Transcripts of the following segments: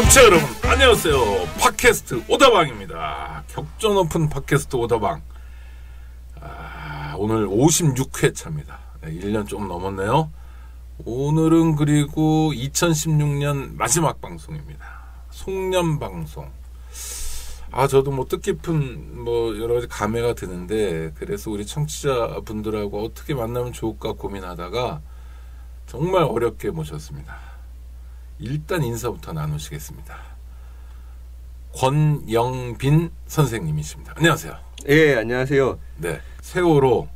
청취자 여러분 안녕하세요. 팟캐스트 오다방입니다. 격조 높은 팟캐스트 오다방. 오늘 56회 차입니다. 1년 좀 넘었네요. 오늘은 그리고 2016년 마지막 방송입니다. 송년 방송. 저도 뭐 뜻깊은 여러 가지 감회가 드는데, 그래서 우리 청취자분들하고 어떻게 만나면 좋을까 고민하다가 정말 어렵게 모셨습니다. 일단 인사부터 나누시겠습니다. 권영빈 선생님이십니다. 안녕하세요. 예, 안녕하세요. 네, 세월호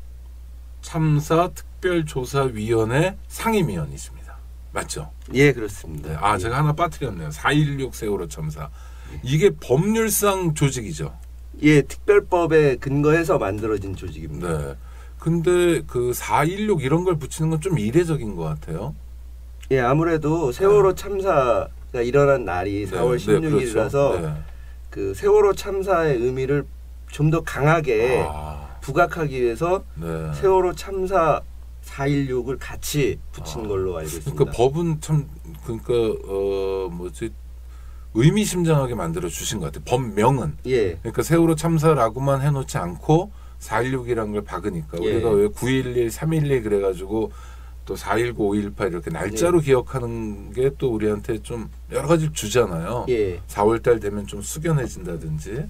참사 특별조사위원회 상임위원이십니다. 맞죠? 예, 그렇습니다. 네. 예. 제가 하나 빠뜨렸네요. 4.16 세월호 참사. 이게 법률상 조직이죠? 예, 특별법에 근거해서 만들어진 조직입니다. 네. 근데 그 4.16 이런 걸 붙이는 건 좀 이례적인 것 같아요. 예, 아무래도 세월호 참사가 일어난 날이 4월 16일이라서 그렇죠. 그 세월호 참사의 의미를 좀 더 강하게 부각하기 위해서 세월호 참사 4.16을 같이 붙인 걸로 알고 있습니다. 그러니까 법은 참 의미심장하게 만들어 주신 것 같아요. 법명은. 예. 그러니까 세월호 참사라고만 해놓지 않고 4.16이라는 걸 박으니까 우리가 왜 9.11, 3.11 그래가지고 또 4.19, 5.18 이렇게 날짜로 기억하는 게 또 우리한테 좀 여러 가지를 주잖아요. 4월달 되면 좀 숙연해진다든지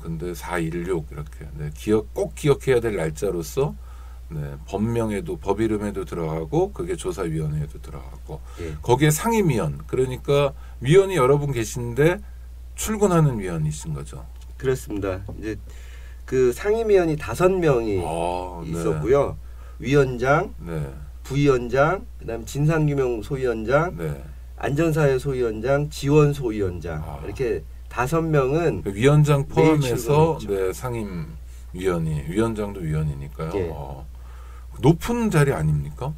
근데 4.16 이렇게 꼭 기억해야 될 날짜로서 법명에도 법 이름에도 들어가고 그게 조사위원회에도 들어가고 거기에 상임위원, 그러니까 위원이 여러 분 계신데 출근하는 위원이신 거죠. 그렇습니다. 이제 그 상임위원이 5명이 있었고요. 위원장, 부위원장, 그다음에 진상규명 소위원장, 안전사회 소위원장, 지원 소위원장 이렇게 5명은 위원장 포함해서 상임위원이 위원장도 위원이니까요. 높은 자리 아닙니까?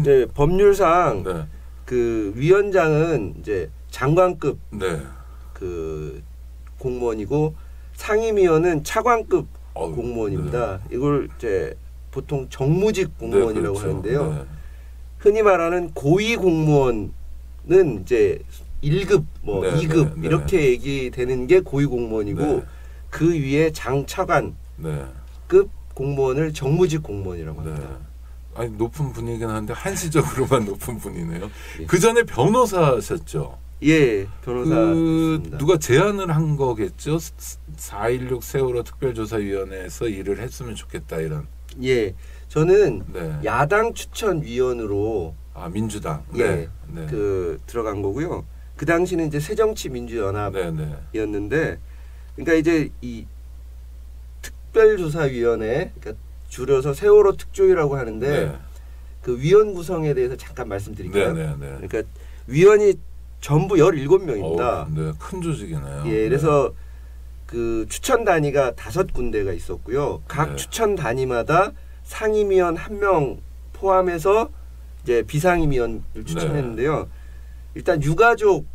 네, 법률상 그 위원장은 이제 장관급 그 공무원이고 상임위원은 차관급 공무원입니다. 이걸 이제 보통 정무직 공무원이라고 하는데요. 흔히 말하는 고위 공무원은 이제 1급, 2급 이렇게 얘기되는 게 고위 공무원이고 그 위에 장차관급 공무원을 정무직 공무원이라고 합니다. 아니, 높은 분이긴 한데 한시적으로만 높은 분이네요. 그 전에 변호사셨죠? 예, 변호사. 누가 제안을 한 거겠죠? 4.16 세월호 특별조사위원회에서 일을 했으면 좋겠다 이런. 예, 저는 야당 추천위원으로 민주당 그 들어간 거고요. 그 당시는 이제 새정치민주연합이었는데, 그러니까 이제 이 특별조사위원회, 그러니까 줄여서 세월호 특조위라고 하는데 그 위원 구성에 대해서 잠깐 말씀드릴게요. 그러니까 위원이 전부 17명입니다. 큰 조직이네요. 예, 그래서 그 추천 단위가 5군데가 있었고요. 각 추천 단위마다 상임위원 1명 포함해서 이제 비상임위원을 추천했는데요. 일단 유가족에서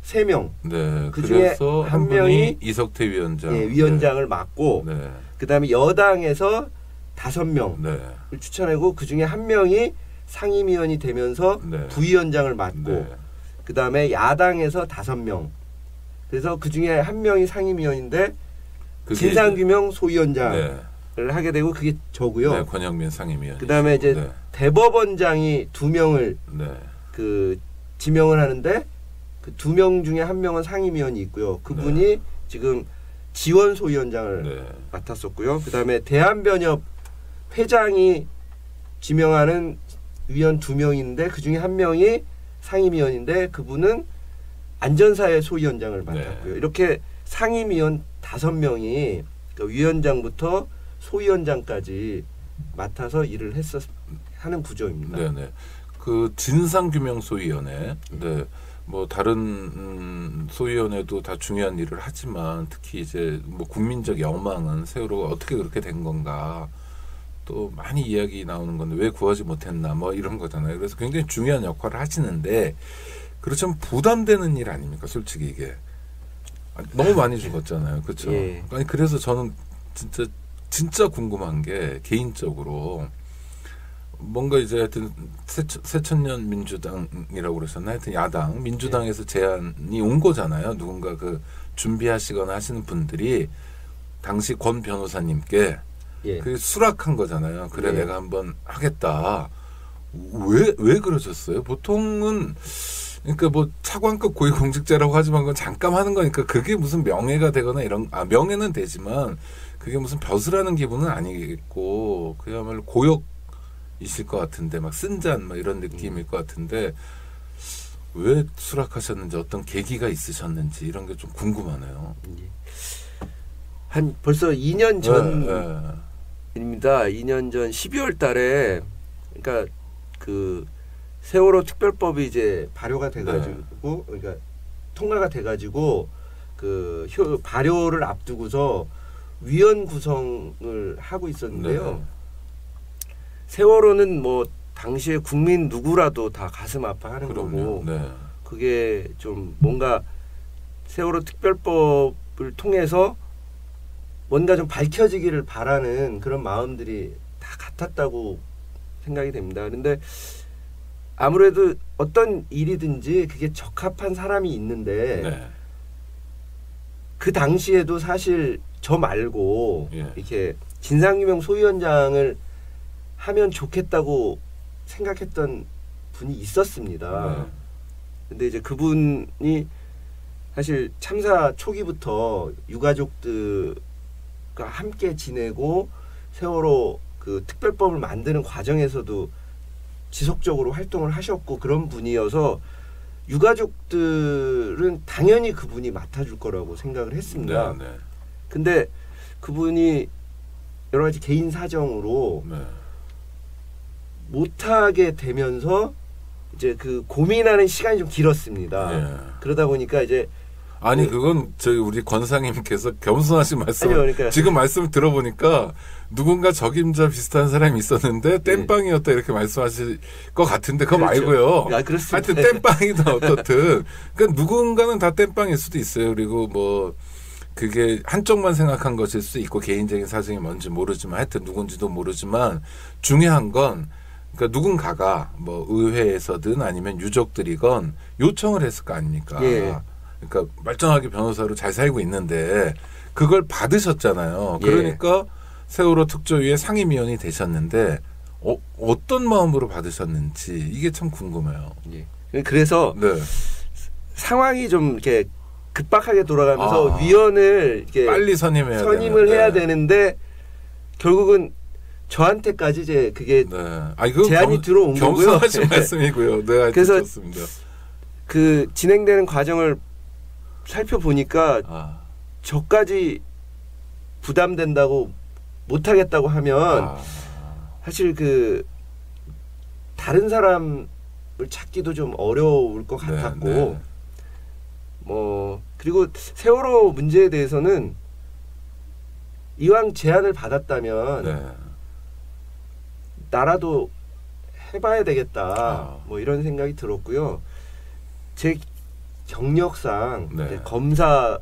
3명. 그 중에 한 명이 이석태 위원장. 위원장을 맡고, 그다음에 여당에서 5명을 추천하고 그 중에 한 명이 상임위원이 되면서 부위원장을 맡고, 그다음에 야당에서 5명. 그래서 그 중에 한 명이 상임위원인데 진상규명 소위원장을 하게 되고 그게 저고요. 권영빈 상임위원. 그다음에 이제 대법원장이 2명을 그 지명을 하는데 그 2명 중에 한 명은 상임위원이 있고요. 그분이 지금 지원 소위원장을 맡았었고요. 그다음에 대한변협 회장이 지명하는 위원 2명인데 그 중에 한 명이 상임위원인데 그분은 안전사회 소위원장을 맡았고요. 이렇게 상임위원 5명이 그러니까 위원장부터 소위원장까지 맡아서 일을 하는 구조입니다. 그 진상규명소위원회, 다른 소위원회도 다 중요한 일을 하지만 특히 이제 국민적 여망은 세월호가 어떻게 그렇게 된 건가 또 많이 이야기 나오는 건데 왜 구하지 못했나 이런 거잖아요. 그래서 굉장히 중요한 역할을 하시는데. 그렇지만 부담되는 일 아닙니까? 솔직히 이게 너무 많이 죽었잖아요. 그렇죠? 아니 그래서 저는 진짜 궁금한 게 개인적으로 뭔가 이제 하여튼 새천년 민주당이라고 그러셨나 하여튼 야당 민주당에서 제안이 온 거잖아요. 누군가 그 준비하시거나 하시는 분들이 당시 권 변호사님께 그 수락한 거잖아요. 그래 내가 한번 하겠다. 왜 그러셨어요? 보통은 그러니까 뭐 차관급 고위공직자라고 하지만 그건 잠깐 하는 거니까 그게 무슨 명예가 되거나 이런 명예는 되지만 그게 무슨 벼슬하는 기분은 아니겠고 그야말로 고역이실 것 같은데 막 쓴잔 막 이런 느낌일 것 같은데 왜 수락하셨는지 어떤 계기가 있으셨는지 이런 게 좀 궁금하네요. 한 벌써 2년 전입니다. 2년 전 12월 달에 그러니까 그 세월호 특별법이 이제 발효가 돼가지고 그러니까 통과가 돼가지고 그 발효를 앞두고서 위원 구성을 하고 있었는데요. 세월호는 뭐 당시에 국민 누구라도 다 가슴 아파하는 거고 그게 좀 뭔가 세월호 특별법을 통해서 뭔가 좀 밝혀지기를 바라는 그런 마음들이 다 같았다고 생각이 됩니다. 그런데 아무래도 어떤 일이든지 그게 적합한 사람이 있는데 그 당시에도 사실 저 말고 이렇게 진상규명 소위원장을 하면 좋겠다고 생각했던 분이 있었습니다. 근데 이제 그분이 사실 참사 초기부터 유가족들과 함께 지내고 세월호 그 특별법을 만드는 과정에서도 지속적으로 활동을 하셨고 그런 분이어서 유가족들은 당연히 그분이 맡아줄 거라고 생각을 했습니다. 근데 그분이 여러 가지 개인 사정으로 못하게 되면서 이제 그 고민하는 시간이 좀 길었습니다. 그러다 보니까 이제 아니 그건 저희 우리 권상님께서 겸손하신 말씀 그러니까 지금 말씀을 들어보니까 누군가 적임자 비슷한 사람이 있었는데 땜빵이었다 이렇게 말씀하실 것 같은데 그거 말고요. 하여튼 땜빵이든 어떻든 그러니까 누군가는 다 땜빵일 수도 있어요. 그리고 뭐 그게 한쪽만 생각한 것일 수도 있고 개인적인 사정이 뭔지 모르지만 하여튼 누군지도 모르지만 중요한 건 그러니까 누군가가 뭐 의회에서든 아니면 유족들이건 요청을 했을 거 아닙니까? 그러니까 멀쩡하게 변호사로 잘 살고 있는데 그걸 받으셨잖아요. 그러니까 세월호 특조위의 상임위원이 되셨는데 어떤 마음으로 받으셨는지 이게 참 궁금해요. 그래서 상황이 좀 이렇게 급박하게 돌아가면서 위원을 이렇게 빨리 선임을 해야 되는데 결국은 저한테까지 이제 그게 제안이 들어온 거고요. 겸손하신 말씀이고요. 그래서 좋습니다. 그 진행되는 과정을 살펴보니까 저까지 부담된다고 못하겠다고 하면 사실 그 다른 사람을 찾기도 좀 어려울 것 같았고 뭐 그리고 세월호 문제에 대해서는 이왕 제안을 받았다면 나라도 해봐야 되겠다 뭐 이런 생각이 들었고요. 제 경력상 검사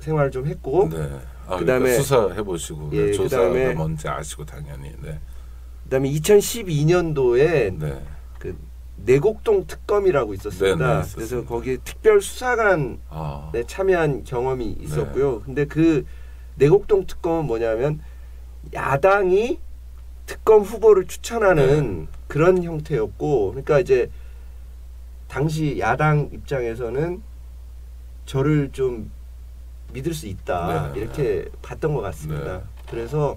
생활을 좀 했고 그다음에 그러니까 수사해 보시고 조사가 뭔지 아시고 당연히 그다음에 2012년도에 그 내곡동 특검이라고 있었습니다. 그래서 거기에 특별 수사관에 참여한 경험이 있었고요. 근데 그 내곡동 특검은 뭐냐면 야당이 특검 후보를 추천하는 그런 형태였고, 그러니까 이제 당시 야당 입장에서는 저를 좀 믿을 수 있다 이렇게 봤던 것 같습니다. 그래서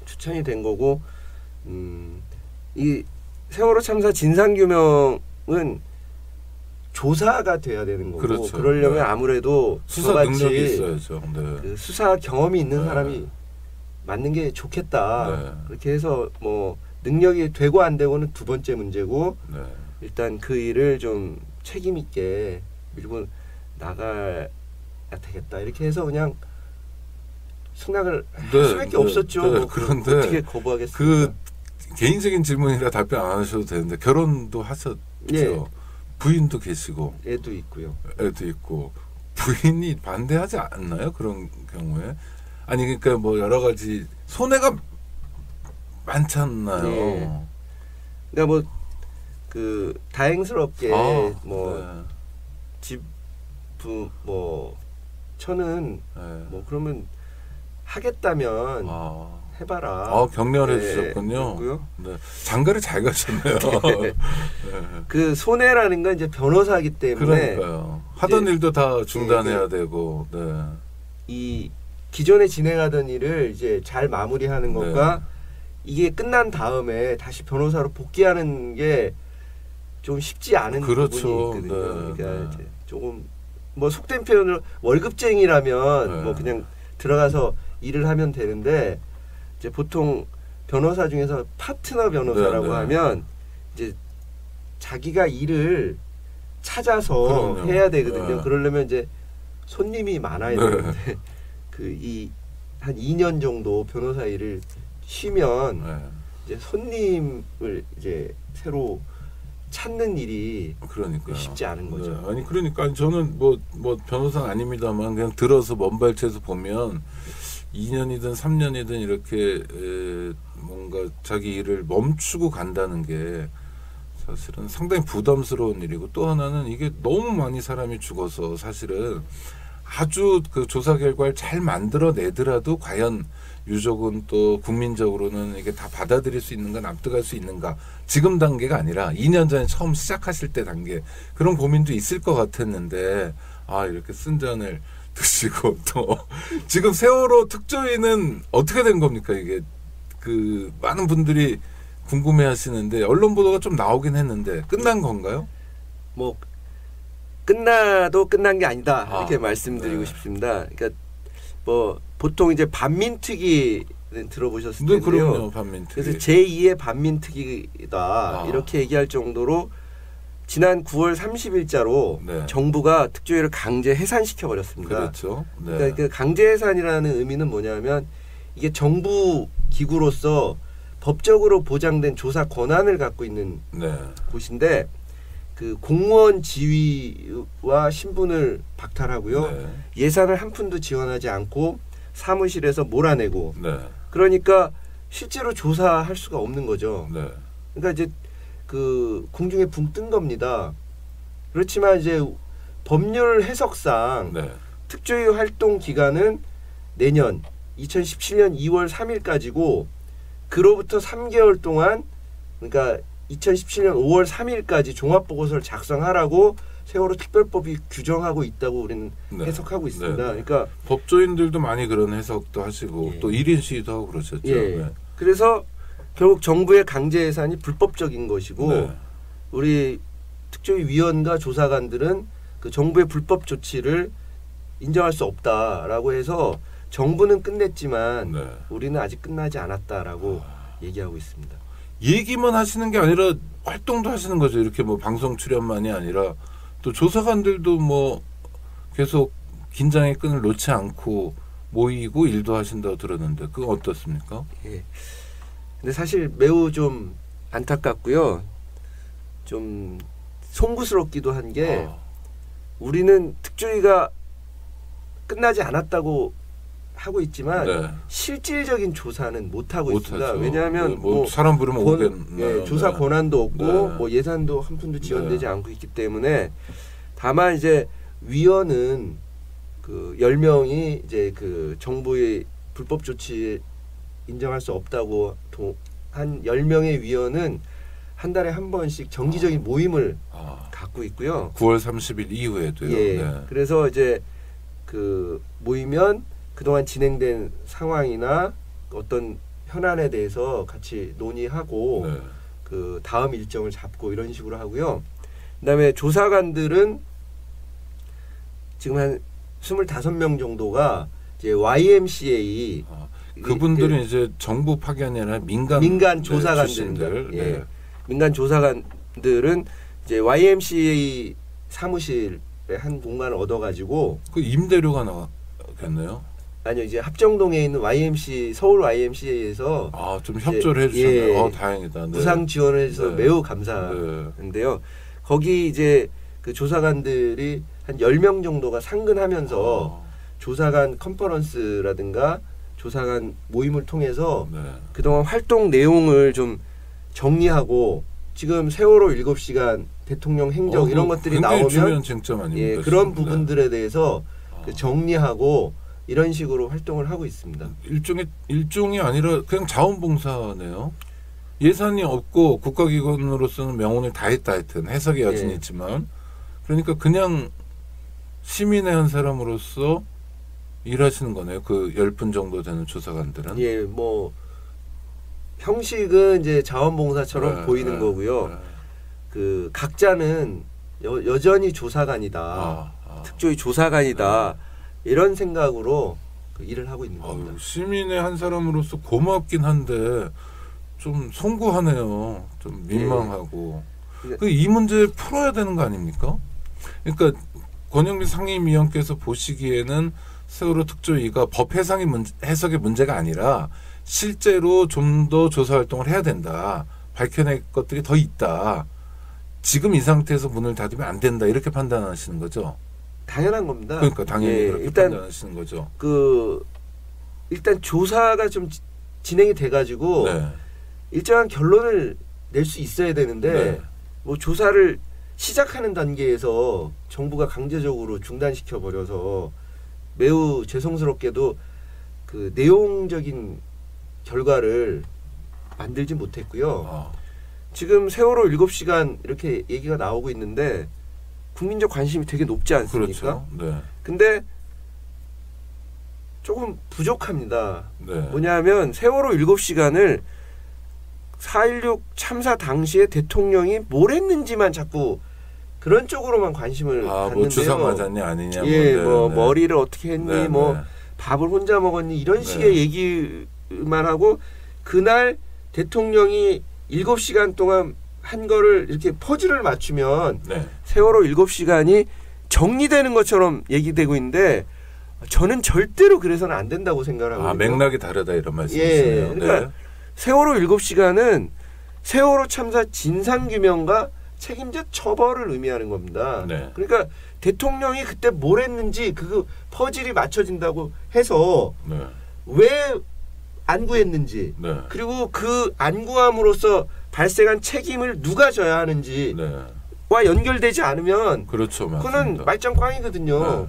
추천이 된 거고, 이 세월호 참사 진상규명은 조사가 돼야 되는 거고, 그러려면 아무래도 수사 능력이 있어야죠. 그 수사 경험이 있는 사람이 맞는 게 좋겠다. 그렇게 해서 뭐 능력이 되고 안 되고는 두 번째 문제고, 일단 그 일을 좀 책임 있게 밀고 나가야 되겠다. 이렇게 해서 그냥 승낙을 할 수밖에 없었죠. 그런데 어떻게 거부하겠습니까? 그 개인적인 질문이라 답변 안 하셔도 되는데 결혼도 하셨죠. 부인도 계시고 애도 있고요. 애도 있고 부인이 반대하지 않나요? 그런 경우에? 아니 그러니까 뭐 여러 가지 손해가 많잖아요. 네. 그러니까 뭐 그 다행스럽게 뭐 집부 뭐 저는 뭐 그러면 하겠다면 해봐라. 격려를 해주셨군요. 네. 장가를 잘 가셨네요. 네. 그 손해라는 건 이제 변호사이기 때문에 그러니까요. 하던 일도 다 중단해야 되고. 네. 이 기존에 진행하던 일을 이제 잘 마무리하는 것과 이게 끝난 다음에 다시 변호사로 복귀하는 게 좀 쉽지 않은 그렇죠. 부분이 있거든요. 그러니까 이제 조금 뭐 속된 표현으로 월급쟁이라면 뭐 그냥 들어가서 일을 하면 되는데 이제 보통 변호사 중에서 파트너 변호사라고 하면 이제 자기가 일을 찾아서 해야 되거든요. 그러려면 이제 손님이 많아야 되는데 그 이 한 2년 정도 변호사 일을 쉬면 이제 손님을 이제 새로 찾는 일이 쉽지 않은 거죠. 네. 아니 그러니까 저는 뭐 변호사는 아닙니다만 그냥 들어서 먼발치에서 보면 2년이든 3년이든 이렇게 뭔가 자기 일을 멈추고 간다는 게 사실은 상당히 부담스러운 일이고 또 하나는 이게 너무 많이 사람이 죽어서 사실은 아주 그 조사 결과를 잘 만들어내더라도 과연 유족은 또 국민적으로는 이게 다 받아들일 수 있는가 납득할 수 있는가 지금 단계가 아니라 2년 전에 처음 시작하실 때 단계 그런 고민도 있을 것 같았는데 이렇게 쓴 잔을 드시고 또 지금 세월호 특조위는 어떻게 된 겁니까? 이게 그 많은 분들이 궁금해하시는데 언론 보도가 좀 나오긴 했는데 끝난 건가요? 뭐 끝나도 끝난 게 아니다 이렇게 말씀드리고 싶습니다. 그러니까 뭐 보통 이제 반민특위는 들어보셨을 텐데요. 그럼요, 반민특위. 그래서 제2의 반민특위다 이렇게 얘기할 정도로 지난 9월 30일자로 정부가 특조위를 강제 해산시켜 버렸습니다. 그렇죠. 그러니까 그 강제 해산이라는 의미는 뭐냐면 이게 정부 기구로서 법적으로 보장된 조사 권한을 갖고 있는 곳인데 그 공무원 지위와 신분을 박탈하고요. 예산을 한 푼도 지원하지 않고 사무실에서 몰아내고 그러니까 실제로 조사할 수가 없는 거죠. 그러니까 이제 그 궁중에 붕 뜬 겁니다. 그렇지만 이제 법률 해석상 특조위 활동 기간은 내년 2017년 2월 3일까지고 그로부터 3개월 동안 그러니까 2017년 5월 3일까지 종합보고서를 작성하라고 세월호 특별법이 규정하고 있다고 우리는 해석하고 있습니다. 그러니까 법조인들도 많이 그런 해석도 하시고 또 1인 시위도 하고 그러셨죠. 그래서 결국 정부의 강제 해산이 불법적인 것이고 우리 특조위 위원과 조사관들은 그 정부의 불법 조치를 인정할 수 없다라고 해서 정부는 끝냈지만 우리는 아직 끝나지 않았다라고 얘기하고 있습니다. 얘기만 하시는 게 아니라 활동도 하시는 거죠. 이렇게 뭐 방송 출연만이 아니라 또 조사관들도 뭐 계속 긴장의 끈을 놓지 않고 모이고 일도 하신다고 들었는데 그건 어떻습니까? 근데 사실 매우 좀 안타깝고요. 좀 송구스럽기도 한 게 우리는 특조위가 끝나지 않았다고 하고 있지만 실질적인 조사는 못 하고 있습니다. 왜냐하면 뭐 사람 부르면 오겠네요. 조사 권한도 없고 뭐 예산도 한 푼도 지원되지 않고 있기 때문에 다만 이제 위원은 그 10명이 이제 그 정부의 불법 조치 인정할 수 없다고 한 10명의 위원은 한 달에 한 번씩 정기적인 모임을 갖고 있고요. 9월 30일 이후에도요. 그래서 이제 그 모이면 그동안 진행된 상황이나 어떤 현안에 대해서 같이 논의하고 그 다음 일정을 잡고 이런 식으로 하고요. 그다음에 조사관들은 지금 한 25명 정도가 이제 YMCA 그분들은 이제 정부 파견이 아니라 민간 조사관들, 민간 조사관들은 이제 YMCA 사무실에 한 공간을 얻어가지고 그 임대료가 나겠네요. 아니요, 이제 합정동에 있는 YMC 서울 YMCA에서 좀 협조를 해주셨네요. 다행이다. 무상 지원을 해서 매우 감사한데요. 거기 이제 그 조사관들이 한 10명 정도가 상근하면서 조사관 컨퍼런스라든가 조사관 모임을 통해서 그동안 활동 내용을 좀 정리하고 지금 세월호 7시간 대통령 행적 이런 것들이 나오면 그런 부분들에 대해서 정리하고 이런 식으로 활동을 하고 있습니다. 일종이 아니라 그냥 자원봉사네요. 예산이 없고 국가기관으로서는 명운을 다했다 하여튼 해석의 여진이 있지만 그러니까 그냥 시민의 한 사람으로서 일하시는 거네요. 그 10분 정도 되는 조사관들은. 예, 뭐 형식은 이제 자원봉사처럼 보이는 거고요. 그 각자는 여전히 조사관이다. 특조위 조사관이다. 이런 생각으로 그 일을 하고 있는 겁니다. 시민의 한 사람으로서 고맙긴 한데 좀 송구하네요. 좀 민망하고. 이 문제를 풀어야 되는 거 아닙니까? 그러니까 권영민 상임위원께서 보시기에는 세월호 특조위가 법 해석의 문제가 아니라 실제로 좀 더 조사 활동을 해야 된다. 밝혀낼 것들이 더 있다. 지금 이 상태에서 문을 닫으면 안 된다. 이렇게 판단하시는 거죠? 당연한 겁니다. 그러니까 당연히 그렇게 판단하시는 거죠. 일단 조사가 좀 진행이 돼가지고 일정한 결론을 낼 수 있어야 되는데 뭐 조사를 시작하는 단계에서 정부가 강제적으로 중단시켜 버려서 매우 죄송스럽게도 그 내용적인 결과를 만들지 못했고요. 지금 세월호 7시간 이렇게 얘기가 나오고 있는데 국민적 관심이 되게 높지 않습니까? 그렇죠. 근데 조금 부족합니다. 뭐냐면 세월호 7시간을 4.16 참사 당시에 대통령이 뭘 했는지만 자꾸 그런 쪽으로만 관심을 갖는데요. 뭐 주사 맞았냐 아니냐. 뭐 머리를 어떻게 했니, 뭐 밥을 혼자 먹었니 이런 식의 얘기만 하고 그날 대통령이 7시간 동안 한 거를 이렇게 퍼즐을 맞추면 세월호 7시간이 정리되는 것처럼 얘기되고 있는데 저는 절대로 그래서는 안 된다고 생각을 하거든요. 맥락이 다르다 이런 말씀이시네요. 그러니까 세월호 7시간은 세월호 참사 진상규명과 책임자 처벌을 의미하는 겁니다. 그러니까 대통령이 그때 뭘 했는지 그 퍼즐이 맞춰진다고 해서 왜 안구했는지 그리고 그 안구함으로써 발생한 책임을 누가 져야 하는지와 연결되지 않으면 그거는 말짱꽝이거든요.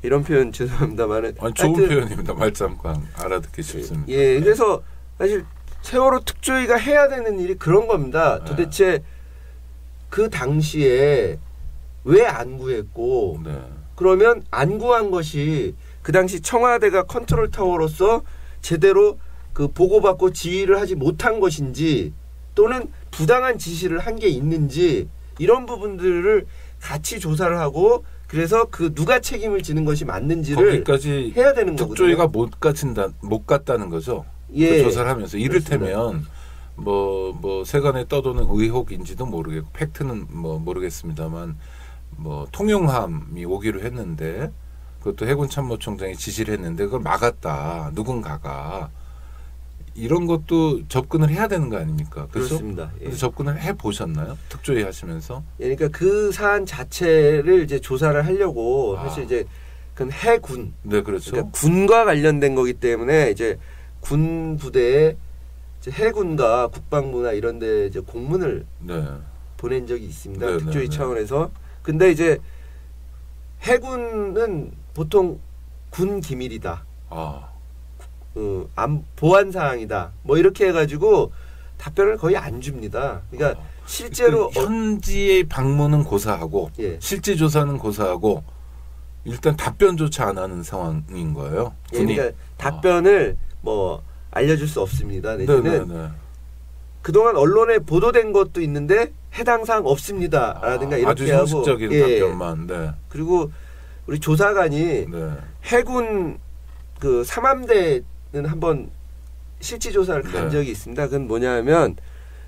이런 표현 죄송합니다만 좋은 표현입니다. 말짱꽝 알아듣기 쉽습니다. 그래서 사실 세월호 특조위가 해야 되는 일이 그런 겁니다. 도대체 그 당시에 왜 안구했고 그러면 안구한 것이 그 당시 청와대가 컨트롤 타워로서 제대로 그 보고받고 지휘를 하지 못한 것인지 또는 부당한 지시를 한 게 있는지 이런 부분들을 같이 조사를 하고 그래서 그 누가 책임을 지는 것이 맞는지를 거기까지 해야 되는 거거든요. 특조위가 못 갔다는 거죠. 그 조사를 하면서 이를테면 뭐 세간에 떠도는 의혹인지도 모르겠고 팩트는 뭐 모르겠습니다만 뭐 통용함이 오기로 했는데 그것도 해군 참모총장이 지시를 했는데 그걸 막았다. 누군가가. 이런 것도 접근을 해야 되는 거 아닙니까? 그렇습니다. 그래서 접근을 해보셨나요? 특조위 하시면서? 그러니까 그 사안 자체를 이제 조사를 하려고 사실 이제 그 해군. 그렇죠. 그러니까 군과 관련된 거기 때문에 이제 군 부대에 이제 해군과 국방부나 이런 데 이제 공문을 보낸 적이 있습니다. 특조위 차원에서. 근데 이제 해군은 보통 군 기밀이다. 보안 사항이다. 뭐 이렇게 해가지고 답변을 거의 안 줍니다. 그러니까 실제로 현지의 방문은 고사하고 실제 조사는 고사하고 일단 답변조차 안 하는 상황인 거예요. 그러니까 답변을 뭐 알려줄 수 없습니다. 내지는 그동안 언론에 보도된 것도 있는데 해당 사항 없습니다라든가 이렇게 아주 형식적인 답변만. 그리고 우리 조사관이 해군 그 삼함대는 한번 실지 조사를 간 적이 있습니다. 그건 뭐냐면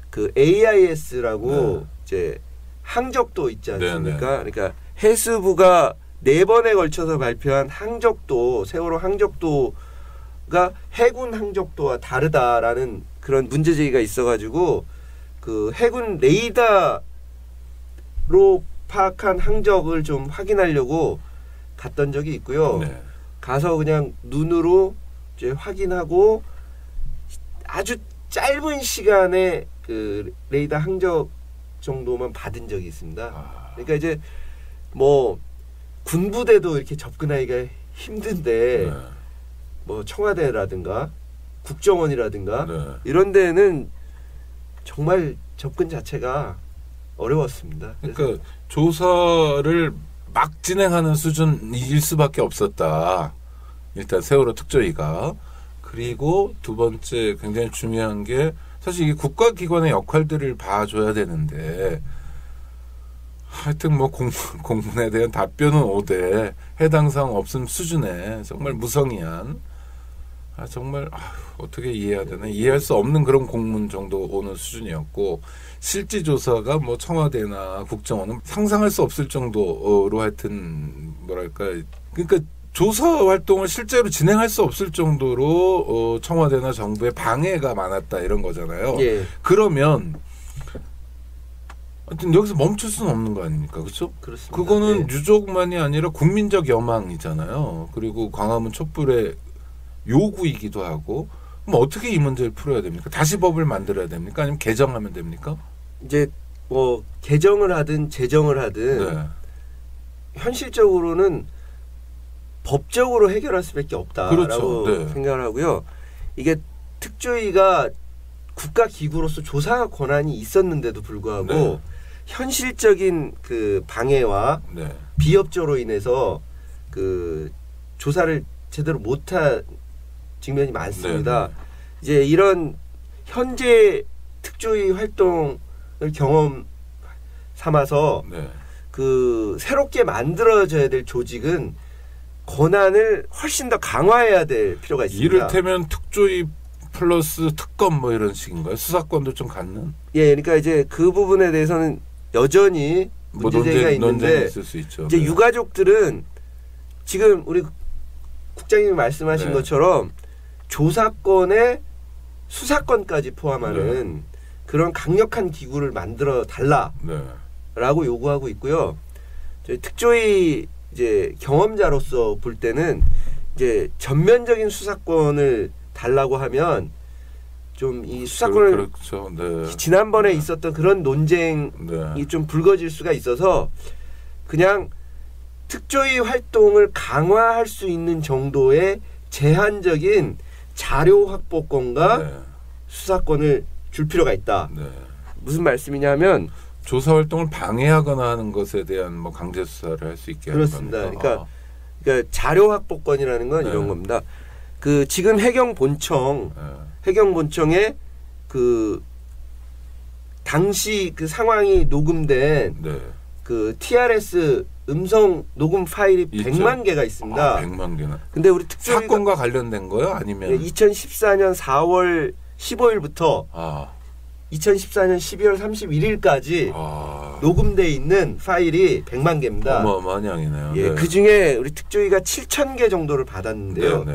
그 AIS라고 이제 항적도 있지 않습니까? 그러니까 해수부가 4번에 걸쳐서 발표한 항적도 세월호 항적도가 해군 항적도와 다르다라는 그런 문제 제기가 있어가지고 그 해군 레이더로 파악한 항적을 좀 확인하려고 갔던 적이 있고요. 가서 그냥 눈으로 이제 확인하고 아주 짧은 시간에 그 레이더 항적 정도만 받은 적이 있습니다. 그러니까 이제 뭐 군부대도 이렇게 접근하기가 힘든데 뭐 청와대라든가 국정원이라든가 이런 데는 정말 접근 자체가 어려웠습니다. 그러니까 조사를 막 진행하는 수준일 수밖에 없었다. 일단 세월호 특조위가. 그리고 두 번째 굉장히 중요한 게 사실 이 국가기관의 역할들을 봐줘야 되는데 하여튼 뭐 공문에 대한 답변은 오되 해당 사항 없음 수준의 정말 무성의한 정말 어떻게 이해해야 되나 이해할 수 없는 그런 공문 정도 오는 수준이었고 실제 조사가 뭐 청와대나 국정원은 상상할 수 없을 정도로 하여튼 뭐랄까 그러니까 조사 활동을 실제로 진행할 수 없을 정도로 청와대나 정부의 방해가 많았다 이런 거잖아요. 예. 그러면 하여튼 여기서 멈출 수는 없는 거 아닙니까? 그렇죠? 그렇습니다. 그거는 유족만이 아니라 국민적 여망이잖아요. 그리고 광화문 촛불의 요구이기도 하고 그럼 어떻게 이 문제를 풀어야 됩니까? 다시 법을 만들어야 됩니까? 아니면 개정하면 됩니까? 이제 뭐 개정을 하든 제정을 하든 현실적으로는 법적으로 해결할 수밖에 없다라고 그렇죠. 생각을 하고요. 이게 특조위가 국가기구로서 조사 권한이 있었는데도 불구하고 현실적인 그 방해와 비협조로 인해서 그 조사를 제대로 못한 측면이 많습니다. 이제 이런 현재 특조위 활동을 경험 삼아서 그 새롭게 만들어져야 될 조직은 권한을 훨씬 더 강화해야 될 필요가 있습니다. 이를테면 특조위 플러스 특검 뭐 이런 식인가요? 수사권도 좀 갖는? 예, 그러니까 이제 그 부분에 대해서는 여전히 문제제기가 있는데 있을 수 있죠. 이제 유가족들은 지금 우리 국장님이 말씀하신 것처럼 조사권에 수사권까지 포함하는 그런 강력한 기구를 만들어 달라라고 요구하고 있고요. 저희 특조위 이제 경험자로서 볼 때는 이제 전면적인 수사권을 달라고 하면 좀 이 수사권을 지난번에 있었던 그런 논쟁이 좀 불거질 수가 있어서 그냥 특조위 활동을 강화할 수 있는 정도의 제한적인 자료 확보권과 수사권을 줄 필요가 있다. 무슨 말씀이냐면 조사 활동을 방해하거나 하는 것에 대한 뭐 강제 수사를 할 수 있게 하는 겁니다. 그러니까 자료 확보권이라는 건 이런 겁니다. 그 지금 해경본청에 그 당시 그 상황이 녹음된 그 TRS 음성 녹음 파일이 있죠? 100만 개가 있습니다. 100만 개나. 근데 우리 특조위가 사건과 관련된 거요? 아니면 2014년 4월 15일부터 2014년 12월 31일까지 녹음돼 있는 파일이 100만 개입니다. 어마어마한 양이네요. 예, 그 중에 우리 특조위가 7,000개 정도를 받았는데요.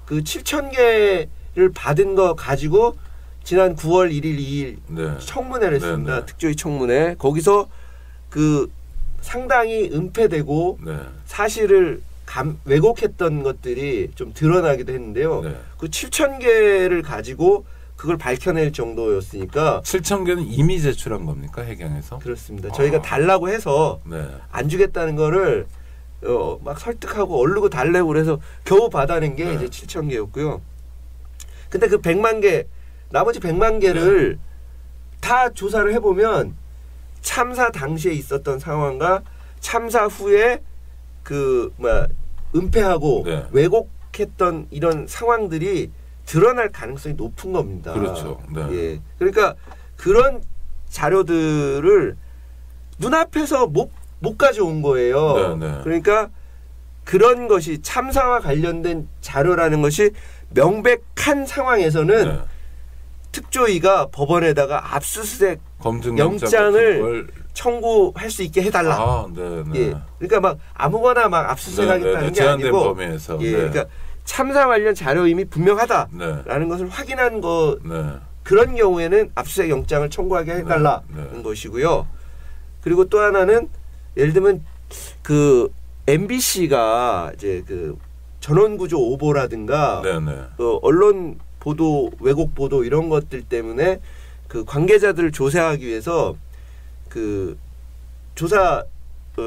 그 7,000개를 받은 거 가지고 지난 9월 1일, 2일 청문회를 했습니다. 특조위 청문회. 거기서 그 상당히 은폐되고 사실을 왜곡했던 것들이 좀 드러나기도 했는데요. 그 7,000개를 가지고 그걸 밝혀낼 정도였으니까 7,000개는 이미 제출한 겁니까? 해경에서? 그렇습니다. 저희가 달라고 해서 안 주겠다는 거를 막 설득하고 얼르고 달래고 그래서 겨우 받아낸 게 이제 7,000개였고요. 근데 그 100만 개 나머지 100만 개를 다 조사를 해보면 참사 당시에 있었던 상황과 참사 후에 그 은폐하고 왜곡했던 이런 상황들이 드러날 가능성이 높은 겁니다. 그렇죠. 예. 그러니까 그런 자료들을 눈앞에서 못 가져온 거예요. 그러니까 그런 것이 참사와 관련된 자료라는 것이 명백한 상황에서는 특조위가 법원에다가 압수수색 영장을 청구할 수 있게 해달라. 예. 그러니까 막 아무거나 막 압수수색하겠다는 게 아니고, 범위에서. 예. 그러니까 참사 관련 자료 이미 분명하다라는 것을 확인한 거 그런 경우에는 압수수색 영장을 청구하게 해달라는 것이고요. 그리고 또 하나는 예를 들면 그 MBC가 이제 그 전원구조 오보라든가 언론 보도, 왜곡 보도 이런 것들 때문에 그 관계자들을 조사하기 위해서 그 조사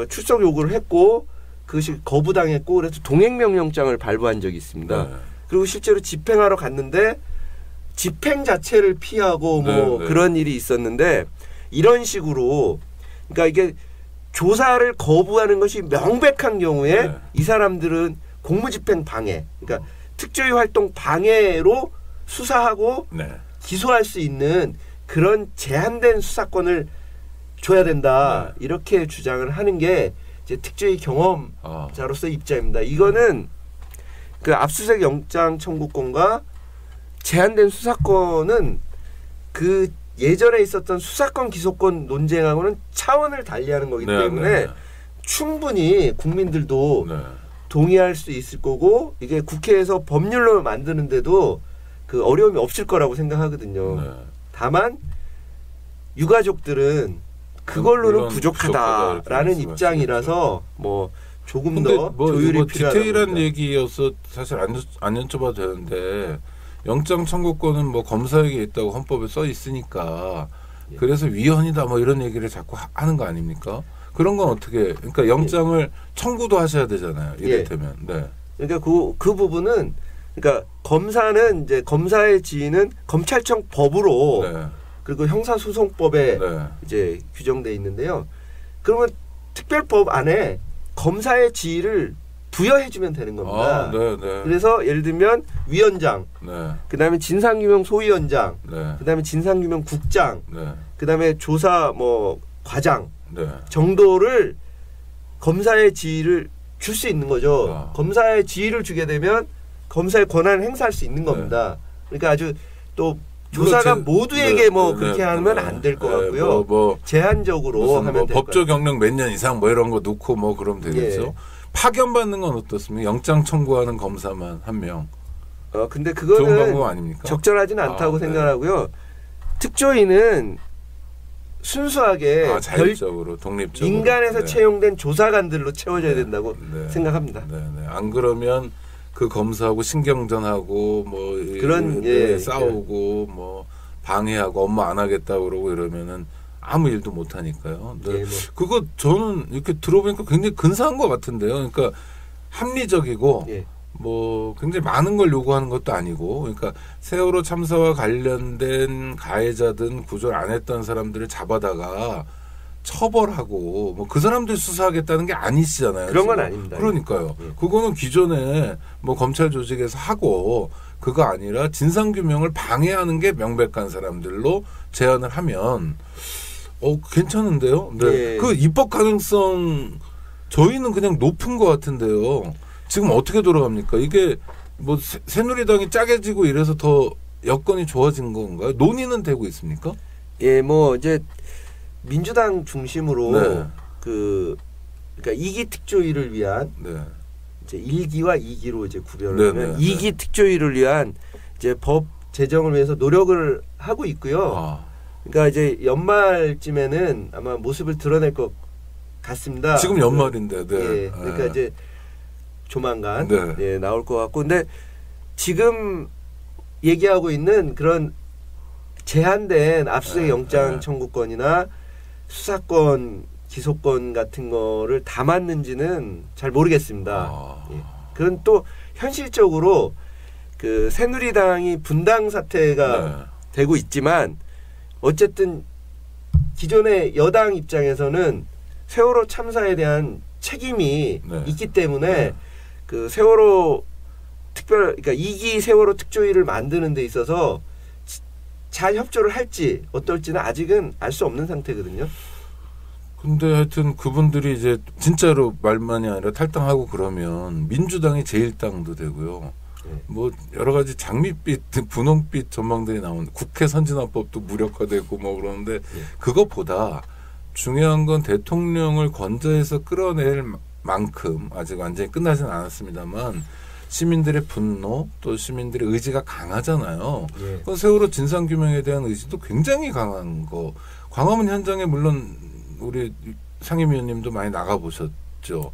출석 요구를 했고 그것이 거부당했고 그래서 동행명령장을 발부한 적이 있습니다. 그리고 실제로 집행하러 갔는데 집행 자체를 피하고 뭐 그런 일이 있었는데 이런 식으로 그러니까 이게 조사를 거부하는 것이 명백한 경우에 이 사람들은 공무집행 방해, 그러니까 특조위 활동 방해로 수사하고 기소할 수 있는 그런 제한된 수사권을 줘야 된다. 이렇게 주장을 하는 게 이제 특조위 경험자로서 입장입니다. 이거는 그 압수수색 영장 청구권과 제한된 수사권은 그 예전에 있었던 수사권 기소권 논쟁하고는 차원을 달리하는 거기 때문에 충분히 국민들도 동의할 수 있을 거고 이게 국회에서 법률로 만드는데도 그 어려움이 없을 거라고 생각하거든요. 다만 유가족들은 그걸로는 부족하다라는 입장이라서 뭐 조금 더 조율이 필요하다. 디테일한 얘기여서 사실 안 여쭤봐도 되는데 영장 청구권은 뭐 검사에게 있다고 헌법에 써 있으니까 그래서 위헌이다 뭐 이런 얘기를 자꾸 하는 거 아닙니까? 그런 건 어떻게? 그러니까 영장을 청구도 하셔야 되잖아요. 이를테면. 그러니까 그 부분은 그러니까 검사는 이제 검사의 지위는 검찰청 법으로 그리고 형사소송법에 이제 규정돼 있는데요. 그러면 특별법 안에 검사의 지위를 부여해주면 되는 겁니다. 그래서 예를 들면 위원장, 그다음에 진상규명 소위원장, 그다음에 진상규명 국장, 그다음에 조사 뭐 과장 정도를 검사의 지위를 줄 수 있는 거죠. 검사의 지위를 주게 되면 검사의 권한을 행사할 수 있는 겁니다. 그러니까 아주 또 조사가 모두에게 뭐 그렇게 하면 안 될 것 같고요. 제한적으로 하면 될 법조 경력 몇 년 이상 뭐 이런 거 놓고 뭐 그러면 되겠죠. 파견받는 건 어떻습니까? 영장 청구하는 검사만 한 명. 근데 그거는 좋은 방법 아닙니까? 적절하지는 않다고 생각하고요. 특조위는 순수하게 자율적으로 독립적으로 민간에서 채용된 조사관들로 채워져야 된다고 생각합니다. 안 그러면 그 검사하고 신경전하고 뭐 그런 싸우고 뭐 방해하고 업무 안 하겠다 그러고 이러면은 아무 일도 못 하니까요. 그거 저는 이렇게 들어보니까 굉장히 근사한 것 같은데요. 그러니까 합리적이고 뭐 굉장히 많은 걸 요구하는 것도 아니고, 그러니까 세월호 참사와 관련된 가해자든 구조를 안 했던 사람들을 잡아다가 처벌하고 뭐 그 사람들 수사하겠다는 게 아니시잖아요. 그런 건 아닙니다. 그러니까요. 그거는 기존에 뭐 검찰 조직에서 하고 그거 아니라 진상규명을 방해하는 게 명백한 사람들로 제한을 하면 괜찮은데요. 그 입법 가능성 저희는 그냥 높은 것 같은데요. 지금 어떻게 돌아갑니까? 이게 뭐 새누리당이 짜게지고 이래서 더 여건이 좋아진 건가요? 논의는 되고 있습니까? 뭐 이제 민주당 중심으로 그러니까 2기 특조위를 위한 이제 1기와 2기로 이제 구별을 하면 2기 특조위를 위한 이제 법 제정을 위해서 노력을 하고 있고요. 그러니까 이제 연말쯤에는 아마 모습을 드러낼 것 같습니다. 지금 연말인데. 그러니까 이제 조만간 나올 것 같고, 근데 지금 얘기하고 있는 그런 제한된 압수수색 영장 청구권이나 수사권, 기소권 같은 거를 담았는지는 잘 모르겠습니다. 그건 또 현실적으로 그 새누리당이 분당 사태가 되고 있지만 어쨌든 기존의 여당 입장에서는 세월호 참사에 대한 책임이 있기 때문에 그 세월호 그러니까 2기 세월호 특조위를 만드는 데 있어서 잘 협조를 할지 어떨지는 아직은 알 수 없는 상태거든요. 근데 하여튼 그분들이 이제 진짜로 말만이 아니라 탈당하고 그러면 민주당이 제1당도 되고요. 뭐 여러 가지 장밋빛, 분홍빛 전망들이 나오는데 국회 선진화법도 무력화되고 뭐 그러는데 그것보다 중요한 건 대통령을 건져해서 끌어낼 만큼 아직 완전히 끝나지는 않았습니다만 시민들의 분노 또 시민들의 의지가 강하잖아요. 세월호 진상규명에 대한 의지도 굉장히 강한 거. 광화문 현장에 물론 우리 상임위원님도 많이 나가보셨죠.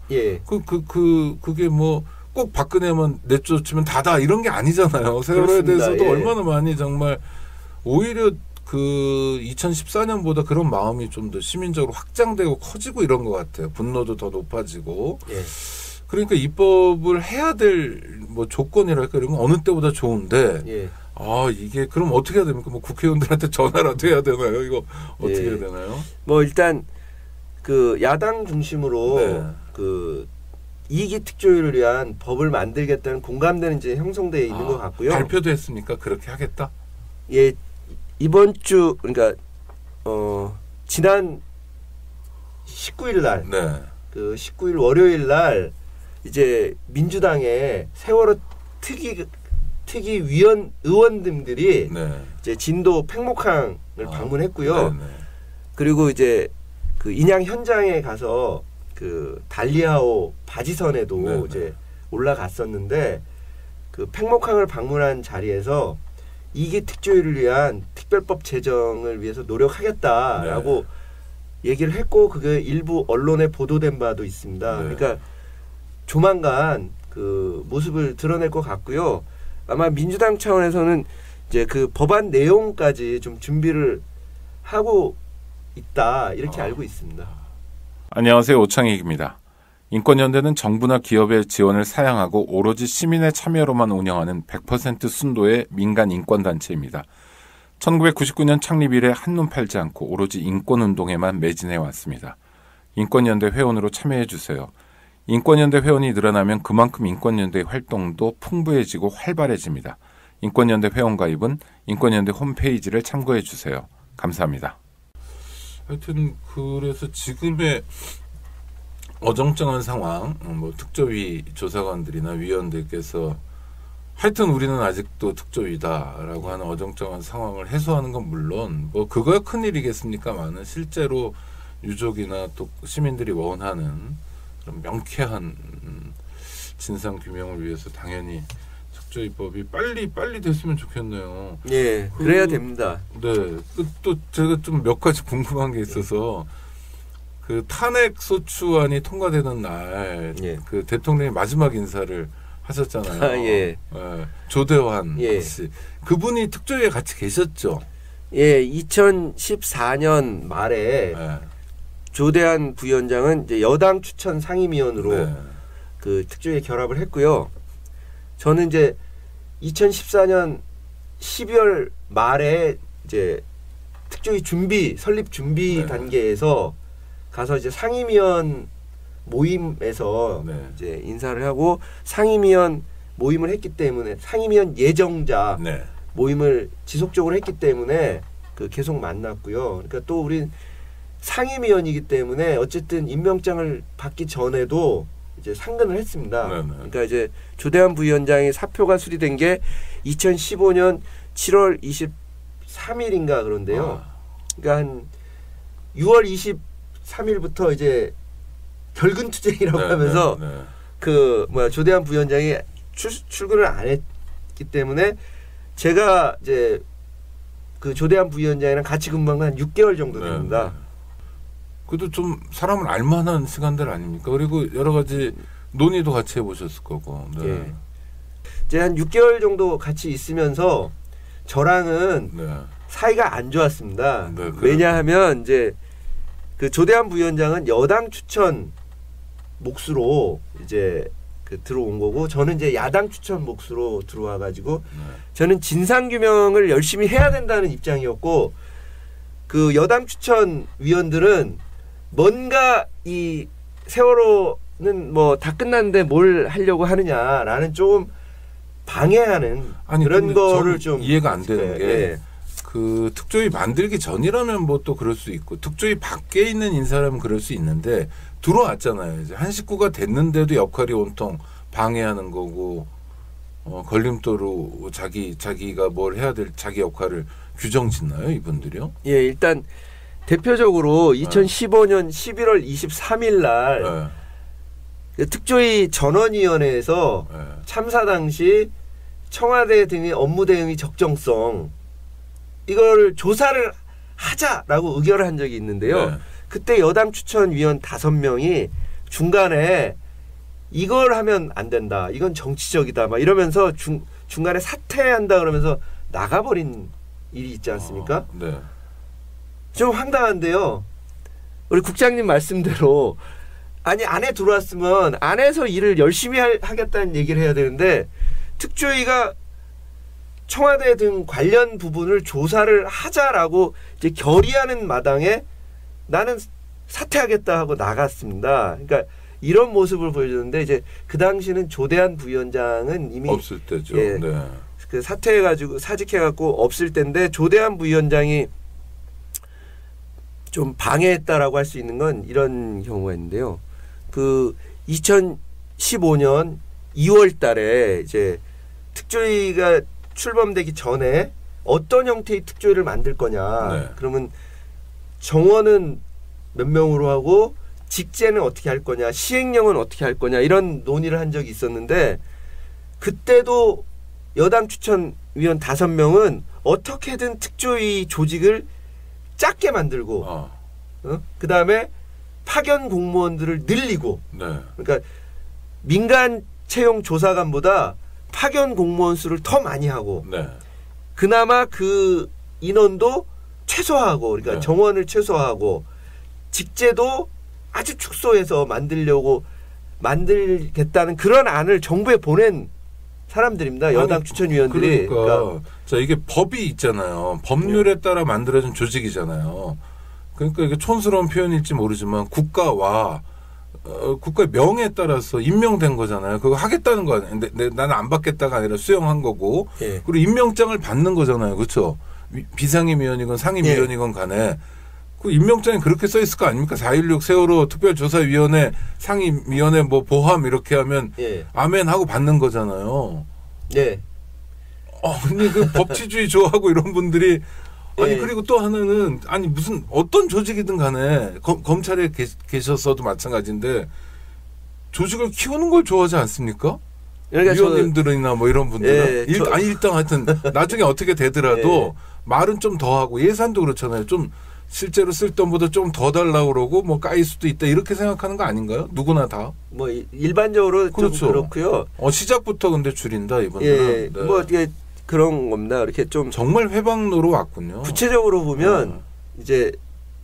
그게 뭐 꼭 박근혜만 내쫓으면 다다 이런 게 아니잖아요. 세월호에 대해서도 얼마나 많이 정말 오히려 그 2014년보다 그런 마음이 좀 더 시민적으로 확장되고 커지고 이런 것 같아요. 분노도 더 높아지고. 그러니까 입법을 해야 될 뭐 조건이랄까 이런 건 어느 때보다 좋은데 이게 그럼 어떻게 해야 됩니까? 뭐 국회의원들한테 전화라도 해야 되나요? 이거 어떻게 해야 되나요? 뭐 일단 그 야당 중심으로 그 2기 특조위를 위한 법을 만들겠다는 공감대는 이제 형성되어 있는 것 같고요. 발표도 했습니까? 그렇게 하겠다? 예, 이번 주 그러니까 지난 19일 날, 그 19일 월요일 날 이제 민주당의 세월호 특위 의원님들이 이제 진도 팽목항을 방문했고요. 그리고 이제 그 인양 현장에 가서 그 달리아호 바지선에도 이제 올라갔었는데 그 팽목항을 방문한 자리에서 2기 특조위를 위한 특별법 제정을 위해서 노력하겠다라고 얘기를 했고 그게 일부 언론에 보도된 바도 있습니다. 그러니까 조만간 그 모습을 드러낼 것 같고요. 아마 민주당 차원에서는 이제 그 법안 내용까지 좀 준비를 하고 있다 이렇게 알고 있습니다. 안녕하세요. 오창익입니다. 인권연대는 정부나 기업의 지원을 사양하고 오로지 시민의 참여로만 운영하는 100% 순도의 민간 인권단체입니다. 1999년 창립 이래 한눈 팔지 않고 오로지 인권운동에만 매진해 왔습니다. 인권연대 회원으로 참여해 주세요. 인권연대 회원이 늘어나면 그만큼 인권연대의 활동도 풍부해지고 활발해집니다. 인권연대 회원가입은 인권연대 홈페이지를 참고해 주세요. 감사합니다. 하여튼 그래서 지금의 어정쩡한 상황, 뭐 특조위 조사관들이나 위원들께서 하여튼 우리는 아직도 특조위다라고 하는 어정쩡한 상황을 해소하는 건 물론 뭐 그거야 큰일이겠습니까만은 실제로 유족이나 또 시민들이 원하는 그런 명쾌한 진상 규명을 위해서 당연히 특조위법이 빨리 됐으면 좋겠네요. 예, 그래야 됩니다. 네, 또 제가 좀 몇 가지 궁금한 게 있어서 그 탄핵 소추안이 통과되는 날 그 대통령이 마지막 인사를 하셨잖아요. 조대환 씨, 그분이 특조위에 같이 계셨죠? 예, 2014년 말에 조대환 부위원장은 이제 여당 추천 상임위원으로 그 특조위에 결합을 했고요. 저는 이제 2014년 12월 말에 이제 특조위 설립 준비 단계에서 가서 이제 상임위원 모임에서 이제 인사를 하고 상임위원 모임을 했기 때문에 상임위원 예정자 모임을 지속적으로 했기 때문에 그 계속 만났고요. 그러니까 또 우리 상임위원이기 때문에 어쨌든 임명장을 받기 전에도 이제 상근을 했습니다. 그러니까 이제 조대환 부위원장의 사표가 수리된 게 2015년 7월 23일인가 그런데요. 그러니까 한 6월 23일부터 이제 결근투쟁이라고 하면서 그 조대환 부위원장이 출근을 안 했기 때문에 제가 이제 그 조대환 부위원장이랑 같이 근무한 건 한 6개월 정도 됩니다. 그래도 좀 사람을 알만한 시간들 아닙니까? 그리고 여러 가지 논의도 같이 해보셨을 거고. 이제 한 6개월 정도 같이 있으면서 저랑은 사이가 안 좋았습니다. 왜냐하면 이제 그 조대환 부위원장은 여당 추천 몫으로 이제 그 들어온 거고 저는 이제 야당 추천 몫으로 들어와 가지고 저는 진상 규명을 열심히 해야 된다는 입장이었고 그 여당 추천 위원들은 뭔가 이 세월호는 뭐 다 끝났는데 뭘 하려고 하느냐라는 좀 방해하는 그런 거를 좀 이해가 안 되는 게 그 특조위 만들기 전이라면 뭐 또 그럴 수 있고 특조위 밖에 있는 인사라면 그럴 수 있는데 들어왔잖아요. 이제 한 식구가 됐는데도 역할이 온통 방해하는 거고 걸림돌로 자기가 뭘 해야 될 자기 역할을 규정짓나요, 이분들이요? 예, 일단 대표적으로 2015년 11월 23일 날 특조위 전원위원회에서 참사 당시 청와대 등의 업무 대응의 적정성 이걸 조사를 하자라고 의결을 한 적이 있는데요. 그때 여당 추천위원 5명이 중간에 이걸 하면 안 된다. 이건 정치적이다. 막 이러면서 중간에 사퇴한다 그러면서 나가버린 일이 있지 않습니까? 네. 좀 황당한데요. 우리 국장님 말씀대로 아니 안에 들어왔으면 안에서 일을 열심히 하겠다는 얘기를 해야 되는데 특조위가 청와대 등 관련 부분을 조사를 하자라고 이제 결의하는 마당에 나는 사퇴하겠다 하고 나갔습니다. 그러니까 이런 모습을 보여주는데 이제 그 당시는 조대한 부위원장은 이미 없을 때죠. 예, 네. 그 사퇴해가지고 사직해갖고 없을 때인데 조대한 부위원장이 좀 방해했다라고 할 수 있는 건 이런 경우였는데요. 그 2015년 2월달에 이제 특조위가 출범되기 전에 어떤 형태의 특조위를 만들 거냐. 네. 그러면 정원은 몇 명으로 하고 직제는 어떻게 할 거냐, 시행령은 어떻게 할 거냐 이런 논의를 한 적이 있었는데 그때도 여당 추천위원 5명은 어떻게든 특조위 조직을 작게 만들고 그다음에 파견 공무원들을 늘리고 네. 그러니까 민간 채용 조사관보다 파견 공무원 수를 더 많이 하고 네. 그나마 그 인원도 최소화하고 그러니까 네. 정원을 최소화하고 직제도 아주 축소해서 만들겠다는 그런 안을 정부에 보낸 사람들입니다. 여당 아니, 추천위원들이. 그러니까 자 이게 법이 있잖아요. 법률에 따라 만들어진 조직이잖아요. 그러니까 이게 촌스러운 표현일지 모르지만 국가와 국가의 명예에 따라서 임명된 거잖아요. 그거 하겠다는 거 아니에요. 나는 안 받겠다가 아니라 수용한 거고. 예. 그리고 임명장을 받는 거잖아요. 그렇죠? 비상임위원이건 상임위원이건 간에 그 임명장에 그렇게 써 있을 거 아닙니까? 4.16 세월호 특별조사위원회 상임위원회 뭐 보함 이렇게 하면 예. 아멘 하고 받는 거잖아요. 네. 근데 그 법치주의 좋아하고 이런 분들이 아니 예. 그리고 또 하나는 아니 무슨 어떤 조직이든 간에 검찰에 계셨어도 마찬가지인데 조직을 키우는 걸 좋아하지 않습니까? 그러니까 위원님들이나 뭐 이런 분들은 예, 일단 하여튼 나중에 어떻게 되더라도 말은 좀 더 하고 예산도 그렇잖아요. 좀 실제로 쓸 돈보다 좀 더 달라고 그러고 뭐 까일 수도 있다 이렇게 생각하는 거 아닌가요? 누구나 다. 뭐 일반적으로 그렇죠. 좀 그렇고요. 시작부터 근데 줄인다 이분들은. 예. 네. 뭐 이게 그런 겁니다. 이렇게 좀 정말 회방로로 왔군요. 구체적으로 보면 이제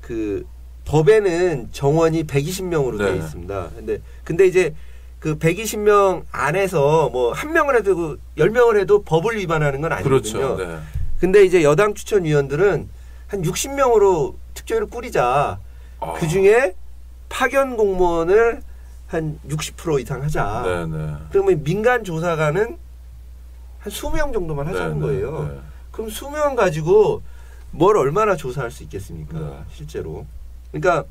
그 법에는 정원이 120명으로 네. 되어 있습니다. 근데 이제 그 120명 안에서 뭐 한 명을 해도 10명을 해도 법을 위반하는 건 아니거든요. 그렇죠. 네. 근데 이제 여당 추천위원들은 한 60명으로 특조위를 꾸리자. 그중에 파견 공무원을 한 60% 이상 하자. 네네. 그러면 민간 조사관은 한 20명 정도만 하자는 거예요. 네. 그럼 20명 가지고 뭘 얼마나 조사할 수 있겠습니까? 네. 실제로. 그러니까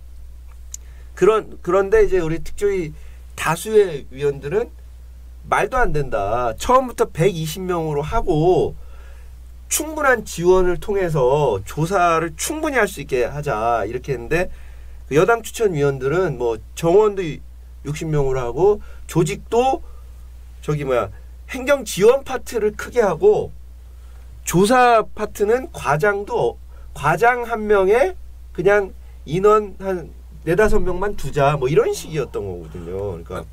그런데 이제 우리 특조위 다수의 위원들은 말도 안 된다. 처음부터 120명으로 하고 충분한 지원을 통해서 조사를 충분히 할 수 있게 하자 이렇게 했는데 여당 추천위원들은 뭐 정원도 60명으로 하고 조직도 행정 지원 파트를 크게 하고 조사 파트는 과장 한 명에 그냥 인원 한 4-5명만 두자 뭐 이런 식이었던 거거든요. 그러니까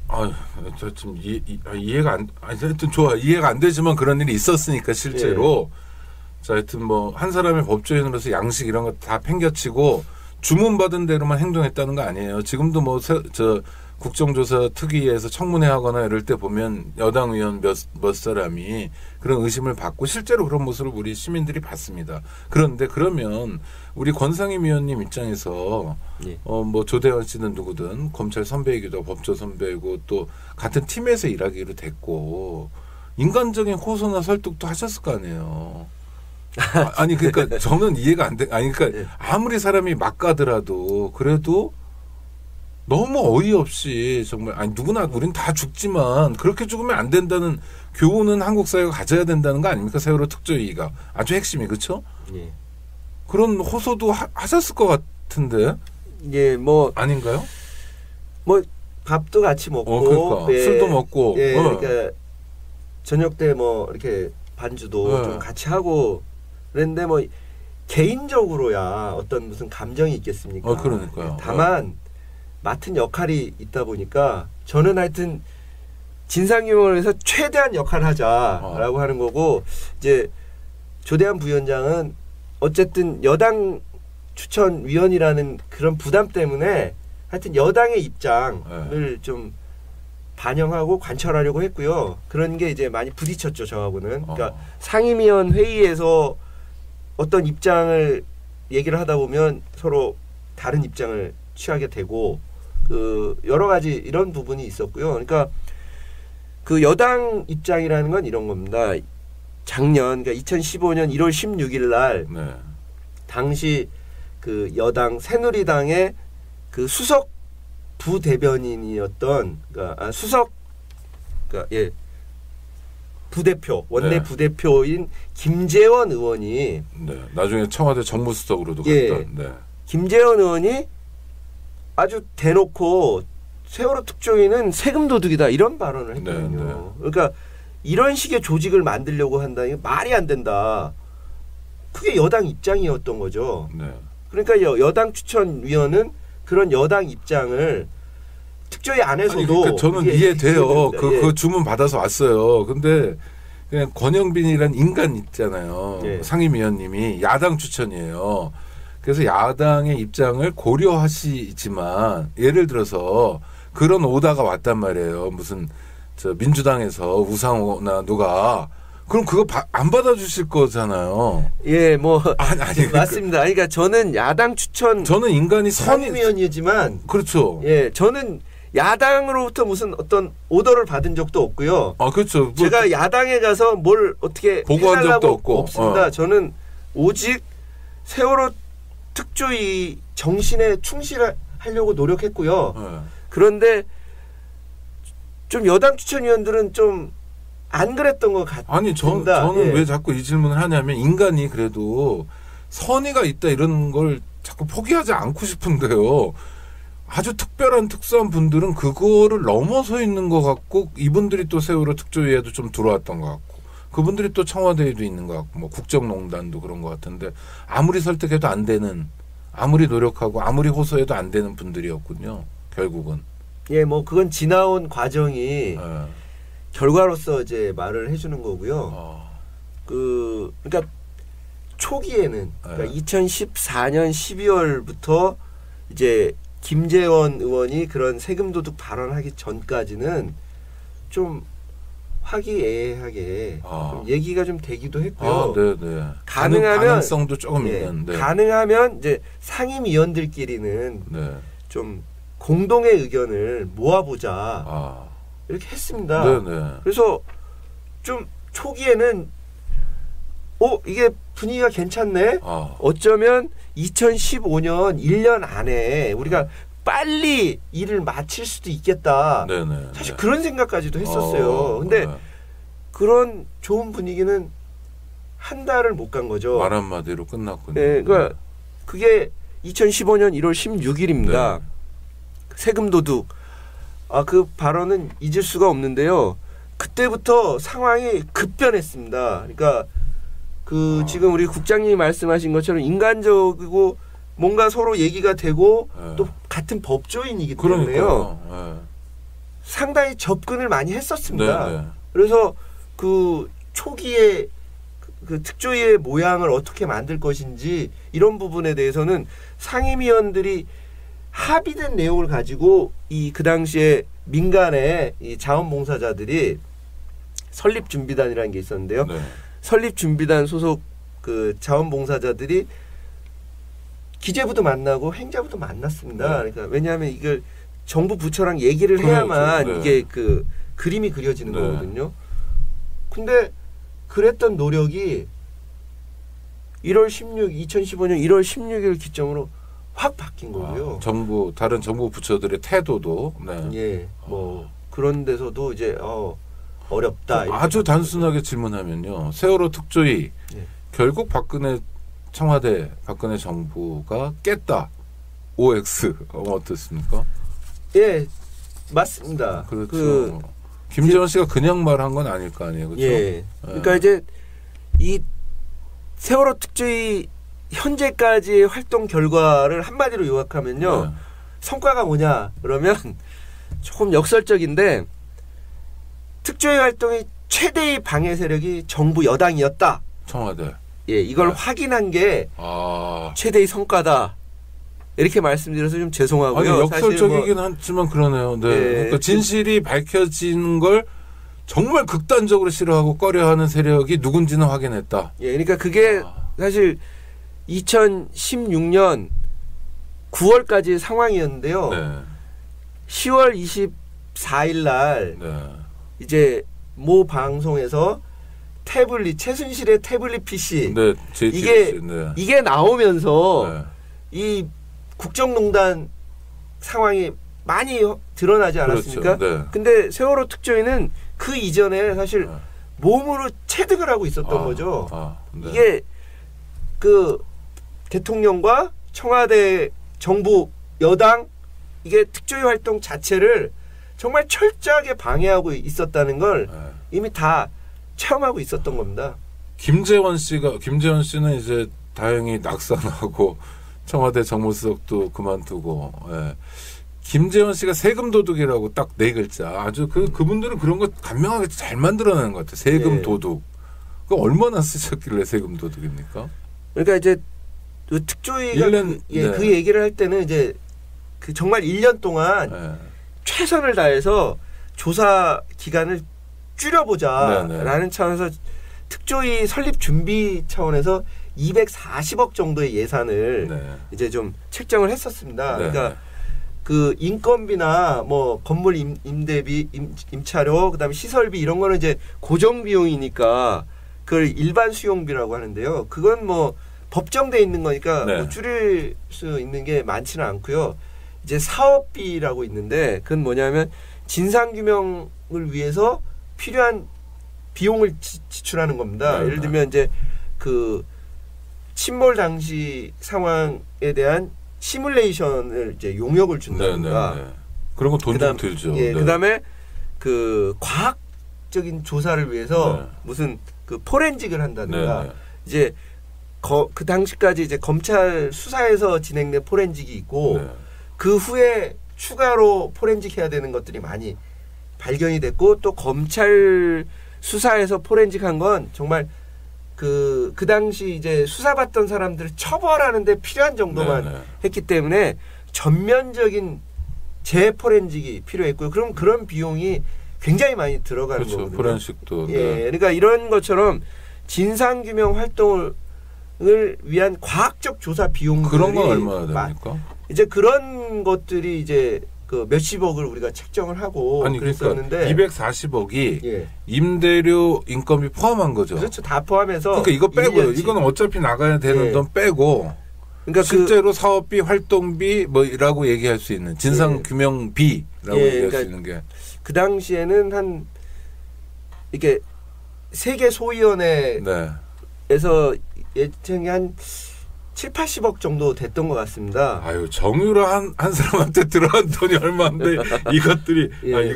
저 지금 이해가 안 하여튼 좋아. 이해가 안 되지만 그런 일이 있었으니까 실제로. 예. 자, 하여튼 뭐 한 사람의 법조인으로서 양식 이런 거 다 팽겨치고 주문받은 대로만 행동했다는 거 아니에요. 지금도 뭐 국정조사 특위에서 청문회 하거나 이럴 때 보면 여당 의원 몇 사람이 그런 의심을 받고 실제로 그런 모습을 우리 시민들이 봤습니다. 그런데 그러면 우리 권상임 의원님 입장에서 뭐 조대원 씨는 누구든 검찰 선배이기도 하고 법조 선배이고 또 같은 팀에서 일하기로 됐고 인간적인 호소나 설득도 하셨을 거 아니에요. 아니 그러니까 저는 이해가 안 돼. 그러니까 아무리 사람이 막 가더라도 그래도 너무 어이없이 정말 누구나 우린 다 죽지만 그렇게 죽으면 안 된다는 교훈은 한국 사회가 가져야 된다는 거 아닙니까? 세월호 특조위가 아주 핵심이 그렇죠? 예. 그런 호소도 하셨을 것 같은데. 예, 뭐 아닌가요? 뭐 밥도 같이 먹고 그러니까. 술도 먹고. 그러니까 저녁 때 뭐 이렇게 반주도 좀 같이 하고 그랬는데 뭐 개인적으로야 어떤 무슨 감정이 있겠습니까? 그러니까요. 다만 맡은 역할이 있다 보니까 저는 하여튼 진상규명을 위해서 최대한 역할을 하자라고 하는 거고 이제 조대한 부위원장은 어쨌든 여당 추천위원이라는 그런 부담 때문에 하여튼 여당의 입장을 좀 반영하고 관철하려고 했고요. 그런 게 이제 많이 부딪혔죠, 저하고는. 그러니까 상임위원 회의에서 어떤 입장을 얘기를 하다 보면 서로 다른 입장을 취하게 되고 그 여러 가지 이런 부분이 있었고요. 그러니까 그 여당 입장이라는 건 이런 겁니다. 작년 그러니까 2015년 1월 16일 날 당시 그 여당 새누리당의 그 수석 부대변인이었던 그러니까 수석 그러니까 부대표 원내 부대표인 김재원 의원이 나중에 청와대 정무수석으로도 갔던 김재원 의원이 아주 대놓고 세월호 특조위는 세금 도둑이다 이런 발언을 했거든요. 그러니까 이런 식의 조직을 만들려고 한다니 말이 안 된다. 그게 여당 입장이었던 거죠. 그러니까 여당 추천위원은 그런 여당 입장을 특조위 안에서도 그러니까 저는 이해돼요. 그 주문 받아서 왔어요. 근데 그냥 권영빈이란 인간 있잖아요. 상임위원님이 야당 추천이에요. 그래서 야당의 입장을 고려하시지만 예를 들어서 그런 오다가 왔단 말이에요. 무슨 저 민주당에서 우상호나 누가 그럼 그거 안 받아주실 거잖아요. 예, 뭐 아니 맞습니다. 그러니까 저는 야당 추천 저는 인간이 상임위원이지만 그렇죠. 예, 저는 야당으로부터 무슨 어떤 오더를 받은 적도 없고요. 그렇죠. 제가 야당에 가서 뭘 어떻게 보고한 적도 없고 없습니다. 저는 오직 세월호 특조위 정신에 충실하려고 노력했고요. 그런데 좀 여당 추천위원들은 좀 안 그랬던 것 같습니다. 아니 저는 왜 자꾸 이 질문을 하냐면 인간이 그래도 선의가 있다 이런 걸 자꾸 포기하지 않고 싶은데요. 아주 특별한 특수한 분들은 그거를 넘어서 있는 것 같고 이분들이 또 세월호 특조위에도 좀 들어왔던 것 같고 그분들이 또 청와대에도 있는 것 같고 뭐 국정농단도 그런 것 같은데 아무리 설득해도 안 되는 아무리 노력하고 아무리 호소해도 안 되는 분들이었군요. 결국은. 예, 뭐 그건 지나온 과정이 결과로서 이제 말을 해주는 거고요. 그러니까 초기에는 그러니까 2014년 12월부터 이제 김재원 의원이 그런 세금 도둑 발언하기 전까지는 좀 화기애애하게 좀 얘기가 좀 되기도 했고요. 가능하면 가능성도 조금 있는. 가능하면 이제 상임위원들끼리는 좀 공동의 의견을 모아보자 이렇게 했습니다. 그래서 좀 초기에는 이게 분위기가 괜찮네. 어쩌면 2015년 1년 안에 우리가 빨리 일을 마칠 수도 있겠다. 사실 그런 생각까지도 했었어요. 근데 그런 좋은 분위기는 한 달을 못 간 거죠. 말 한마디로 끝났군요. 네, 그러니까 그게 2015년 1월 16일입니다. 세금 도둑. 그 발언은 잊을 수가 없는데요. 그때부터 상황이 급변했습니다. 그러니까 지금 우리 국장님이 말씀하신 것처럼 인간적이고 뭔가 서로 얘기가 되고 또 같은 법조인이기 때문에요. 상당히 접근을 많이 했었습니다. 그래서 그 초기에 그 특조위의 모양을 어떻게 만들 것인지 이런 부분에 대해서는 상임위원들이 합의된 내용을 가지고 그 당시에 민간의 이 자원봉사자들이 설립준비단이라는 게 있었는데요. 설립준비단 소속 그 자원봉사자들이 기재부도 만나고 행자부도 만났습니다. 그러니까 왜냐하면 이걸 정부 부처랑 얘기를 해야만 이게 그 그림이 그려지는 거거든요. 근데 그랬던 노력이 2015년 1월 16일 기점으로 확 바뀐 거고요. 다른 정부 부처들의 태도도 뭐 그런 데서도 이제 어렵다. 아주 단순하게 질문하면요. 세월호 특조위 결국 청와대 박근혜 정부가 깼다. OX 어떻습니까? 예, 맞습니다. 그렇죠. 김재원 씨가 그냥 말한 건 아닐 거 아니에요, 그렇죠? 그러니까 이제 이 세월호 특조위 현재까지의 활동 결과를 한마디로 요약하면요. 성과가 뭐냐 그러면 조금 역설적인데 특조위 활동의 최대의 방해 세력이 정부 여당이었다. 청와대. 예, 이걸 확인한 게 최대의 성과다. 이렇게 말씀드려서 좀 죄송하고요. 아니, 역설적이긴 하지만 그러네요. 네. 그러니까 진실이 밝혀지는 걸 정말 극단적으로 싫어하고 꺼려하는 세력이 누군지는 확인했다. 예, 그러니까 그게 사실 2016년 9월까지 상황이었는데요. 네. 10월 24일 날 이제 모 방송에서 태블릿 최순실의 태블릿 PC 이게 나오면서 이 국정농단 상황이 많이 드러나지 않았습니까? 그렇죠. 네. 근데 세월호 특조위는 그 이전에 사실 몸으로 체득을 하고 있었던 거죠. 네. 이게 그 대통령과 청와대 정부 여당 이게 특조위 활동 자체를 정말 철저하게 방해하고 있었다는 걸 이미 다 체험하고 있었던 겁니다. 김재원 씨는 이제 다행히 낙선하고 청와대 정무수석도 그만두고, 김재원 씨가 세금 도둑이라고 딱 4글자. 아주 그분들은 그런 거 간명하게 잘 만들어내는 것 같아요. 세금 도둑. 그 얼마나 쓰셨길래 세금 도둑입니까? 그러니까 이제 그 특조위가 그 얘기를 할 때는 이제 그 정말 1년 동안 최선을 다해서 조사 기간을 줄여보자라는 차원에서 특조위 설립 준비 차원에서 240억 정도의 예산을 이제 좀 책정을 했었습니다. 그러니까 그 인건비나 뭐 건물 임대비, 임차료, 그다음에 시설비 이런 거는 이제 고정 비용이니까 그걸 일반 수용비라고 하는데요. 그건 뭐 법정돼 있는 거니까 뭐 줄일 수 있는 게 많지는 않고요. 이제 사업비라고 있는데 그건 뭐냐면 진상규명을 위해서 필요한 비용을 지출하는 겁니다. 예를 들면 이제 그 침몰 당시 상황에 대한 시뮬레이션을 이제 용역을 준다든가 그런 거 돈 좀 들죠. 그다음에 그 과학적인 조사를 위해서 무슨 그 포렌직을 한다든가 이제 그 당시까지 이제 검찰 수사에서 진행된 포렌직이 있고 그 후에 추가로 포렌직 해야 되는 것들이 많이 발견이 됐고 또 검찰 수사에서 포렌직한 건 정말 그 당시 이제 수사받던 사람들을 처벌하는데 필요한 정도만 했기 때문에 전면적인 재포렌직이 필요했고요. 그럼 그런 비용이 굉장히 많이 들어가는 거거든요. 포렌식도. 그러니까 이런 것처럼 진상규명 활동을 위한 과학적 조사 비용들이 그런 건 얼마나 됩니까? 이제 그런 것들이 이제 그 몇십억을 우리가 책정을 하고 그랬었는데 그러니까 240억이 임대료, 인건비 포함한 거죠. 그렇죠. 다 포함해서. 그러니까 이거 빼고요. 이거는 어차피 나가야 되는 돈 빼고 그러니까 실제로 사업비, 활동비 뭐라고 얘기할 수 있는 진상규명비라고 얘기할 수 있는 게 그 당시에는 한 이게 세계 소위원회에서 예측이 한 7, 80억 정도 됐던 것 같습니다. 아유, 정유라 한 사람한테 들어간 돈이 얼마인데 이것들이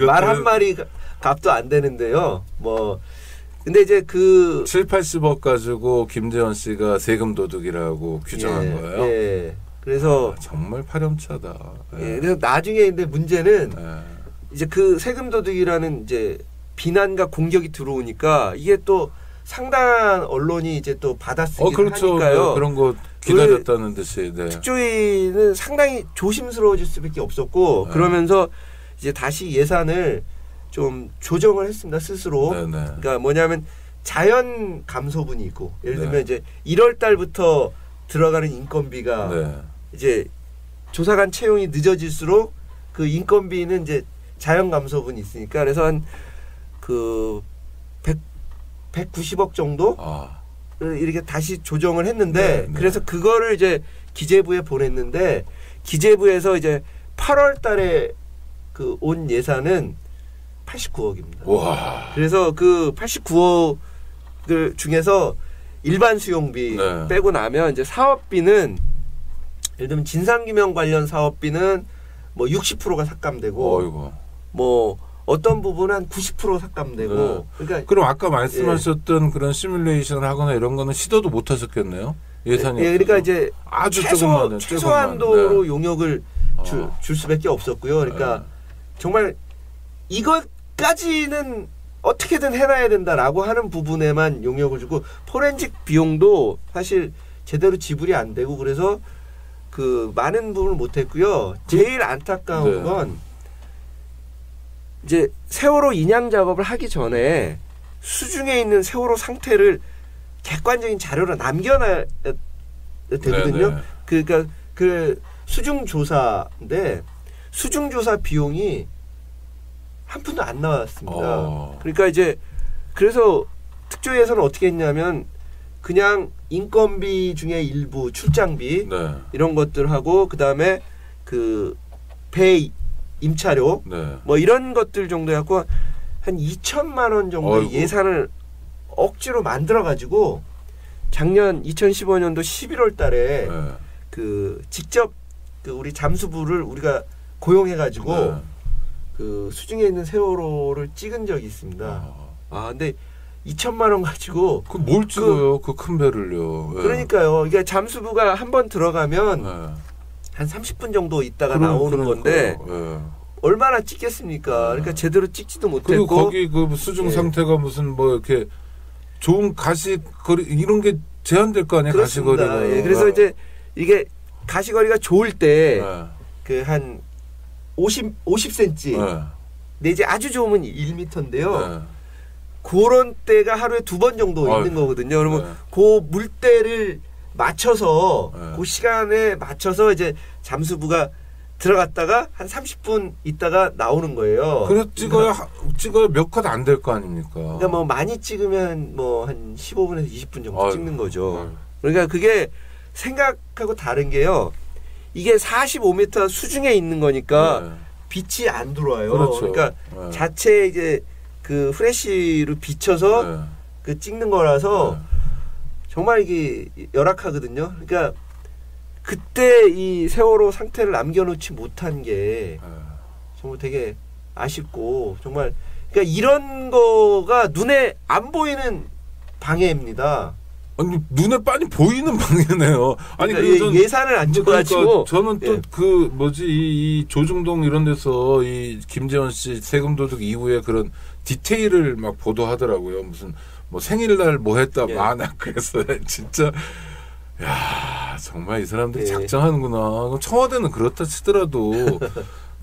말 한 마리 값도 안 되는데요. 뭐 근데 이제 그 7, 80억 가지고 김재원 씨가 세금 도둑이라고 규정한 거예요. 그래서 정말 파렴차다. 그래서 나중에 근데 문제는 이제 그 세금 도둑이라는 이제 비난과 공격이 들어오니까 이게 또 상당한 언론이 이제 또 받아쓰기를 하니까요. 그런 거 기다렸다는 듯이. 특조위는 상당히 조심스러워질 수밖에 없었고 그러면서 이제 다시 예산을 좀 조정을 했습니다. 스스로. 그러니까 뭐냐면 자연 감소분이 있고 예를 들면 이제 1월 달부터 들어가는 인건비가 이제 조사관 채용이 늦어질수록 그 인건비는 이제 자연 감소분이 있으니까 그래서 한 그 190억 정도 이렇게 다시 조정을 했는데 그래서 그거를 이제 기재부에 보냈는데 기재부에서 이제 8월 달에 그 온 예산은 89억입니다. 와. 그래서 그 89억을 중에서 일반 수용비 빼고 나면 이제 사업비는 예를 들면 진상규명 관련 사업비는 뭐 60%가 삭감되고 뭐 어떤 부분은 한 90% 삭감되고. 그러니까 그럼 아까 말씀하셨던 그런 시뮬레이션을 하거나 이런 거는 시도도 못 하셨겠네요. 예산이. 그러니까 이제 아주 최소한도로 용역을 줄 수밖에 없었고요. 그러니까 정말 이것까지는 어떻게든 해놔야 된다라고 하는 부분에만 용역을 주고 포렌식 비용도 사실 제대로 지불이 안 되고 그래서 그 많은 부분을 못했고요. 제일 안타까운 네. 건 이제 세월호 인양 작업을 하기 전에 수중에 있는 세월호 상태를 객관적인 자료로 남겨놔야 되거든요. 네네. 그러니까 그 수중 조사인데 수중 조사 비용이 한 푼도 안 나왔습니다. 그러니까 이제 그래서 특조위에서는 어떻게 했냐면 그냥 인건비 중에 일부 출장비 네. 이런 것들하고 그다음에 그 배 임차료 네. 뭐 이런 것들 정도 해갖고 한 2천만 원 정도의 어이구. 예산을 억지로 만들어 가지고 작년 2015년도 11월 달에 네. 그 직접 그 우리 잠수부를 우리가 고용해 가지고 네. 그 수중에 있는 세월호를 찍은 적이 있습니다. 근데 2천만 원 가지고 그 뭘 찍어요? 그 큰 배를요. 네. 그러니까요. 이게 잠수부가 한번 들어가면 네. 한 30분 정도 있다가 나오는 건데 네. 얼마나 찍겠습니까? 그러니까 제대로 찍지도 못했고 그리고 거기 그 수중 예. 상태가 무슨 뭐 이렇게 좋은 가시거리 이런 게 제한될 거 아니에요? 그렇습니다. 가시거리가. 예, 그래서 이제 이게 가시거리가 좋을 때 네. 그 한 50cm 네. 내지 아주 좋으면 1m인데요. 네. 그런 때가 하루에 2번 정도 아유, 있는 거거든요. 그러면 네. 그 물때를 맞춰서 네. 그 시간에 맞춰서 이제 잠수부가 들어갔다가 한 30분 있다가 나오는 거예요. 그래서 찍어야 몇 컷 안 될 거 아닙니까? 그러니까 뭐 많이 찍으면 뭐 한 15분에서 20분 정도 아유, 찍는 거죠. 아유. 그러니까 그게 생각하고 다른 게요. 이게 45m 수중에 있는 거니까 네. 빛이 안 들어와요. 그렇죠. 그러니까 네. 자체 이제 그 프레쉬로 비춰서 네. 그 찍는 거라서 네. 정말 이게 열악하거든요. 그러니까 그때 이 세월호 상태를 남겨놓지 못한 게 네. 정말 되게 아쉽고 정말 그러니까 이런 거가 눈에 안 보이는 방해입니다. 아니 눈에 빤히 보이는 방해네요. 아니 그러니까 전 예산을 안 줘가지고 그러니까 저는 또 예. 그 뭐지 이 조중동 이런 데서 이 김재원 씨 세금 도둑 이후에 그런 디테일을 막 보도하더라고요. 무슨 뭐 생일날 뭐 했다 예. 많아 그래서 진짜 야 정말 이 사람들이 예. 작정하는구나. 그럼 청와대는 그렇다 치더라도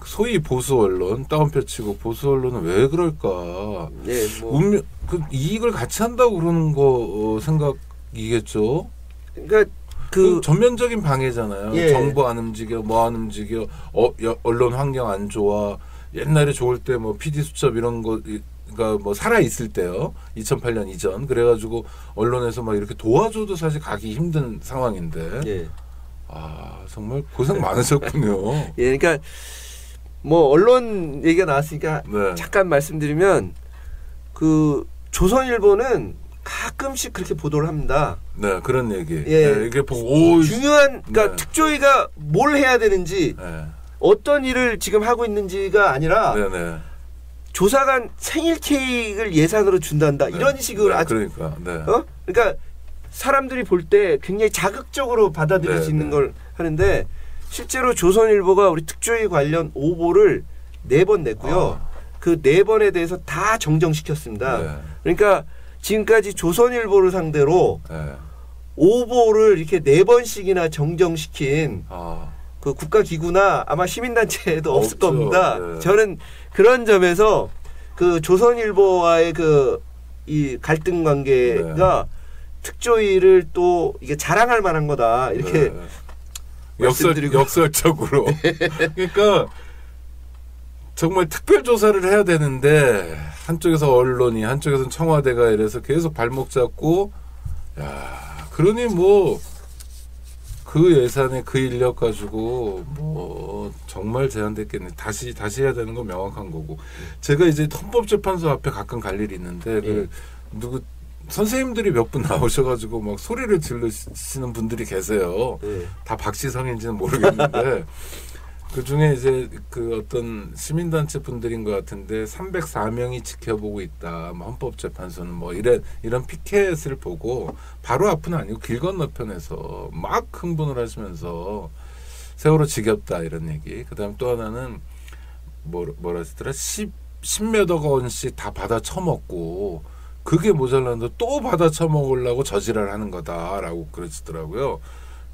소위 보수 언론 다운표치고 보수 언론은 왜 그럴까? 예, 뭐 운명 그 이익을 같이 한다고 그러는 거 생각이겠죠. 그러니까 그 전면적인 방해잖아요. 예. 정부 안 움직여, 뭐 안 움직여, 언론 환경 안 좋아. 옛날에 좋을 때 뭐 PD 수첩 이런 거, 그러니까 뭐 살아 있을 때요. 2008년 이전 그래가지고 언론에서 막 이렇게 도와줘도 사실 가기 힘든 상황인데. 예. 아 정말 고생 많으셨군요. 예, 그러니까 뭐 언론 얘기가 나왔으니까 네. 잠깐 말씀드리면 그 조선일보는 가끔씩 그렇게 보도를 합니다. 네 그런 얘기. 예. 네, 이게 보고 오. 중요한 그러니까 네. 특조위가 뭘 해야 되는지 네. 어떤 일을 지금 하고 있는지가 아니라 네네. 조사관 생일 케이크를 예산으로 준단다 네. 이런 식으로 네, 아주 그러니까. 네. 그러니까 사람들이 볼 때 굉장히 자극적으로 받아들일 네, 수 있는 네. 걸 하는데 실제로 조선일보가 우리 특조위 관련 오보를 4번 냈고요. 그 4번에 대해서 다 정정시켰습니다. 네. 그러니까 지금까지 조선일보를 상대로 네. 오보를 이렇게 4번씩이나 정정시킨 아. 그 국가기구나 아마 시민단체도 없을 없죠. 겁니다. 네. 저는 그런 점에서 그 조선일보와의 그 이 갈등 관계가 특조위를 또 이게 자랑할 만한 거다 이렇게 네. 말씀드리고. 역설적으로. 그러니까 정말 특별 조사를 해야 되는데 한쪽에서 언론이 한쪽에서는 청와대가 이래서 계속 발목 잡고 야 그러니 뭐 그 예산에 그 인력 가지고 뭐 정말 제한됐겠네. 다시 해야 되는 건 명확한 거고. 제가 이제 헌법재판소 앞에 가끔 갈 일이 있는데 그 누구 선생님들이 몇 분 나오셔가지고 막 소리를 지르시는 분들이 계세요. 다 박시성인지는 모르겠는데 그 중에 이제 그 어떤 시민단체 분들인 것 같은데 304명이 지켜보고 있다. 뭐 헌법재판소는 뭐 이런 피켓을 보고 바로 앞은 아니고 길 건너편에서 막 흥분을 하시면서 세월호 지겹다 이런 얘기. 그다음 또 하나는 뭐라 하시더라? 십몇억 원씩 다 받아 처먹고 그게 모자란데 또 받아 처먹으려고 저지랄 하는 거다라고 그러시더라고요.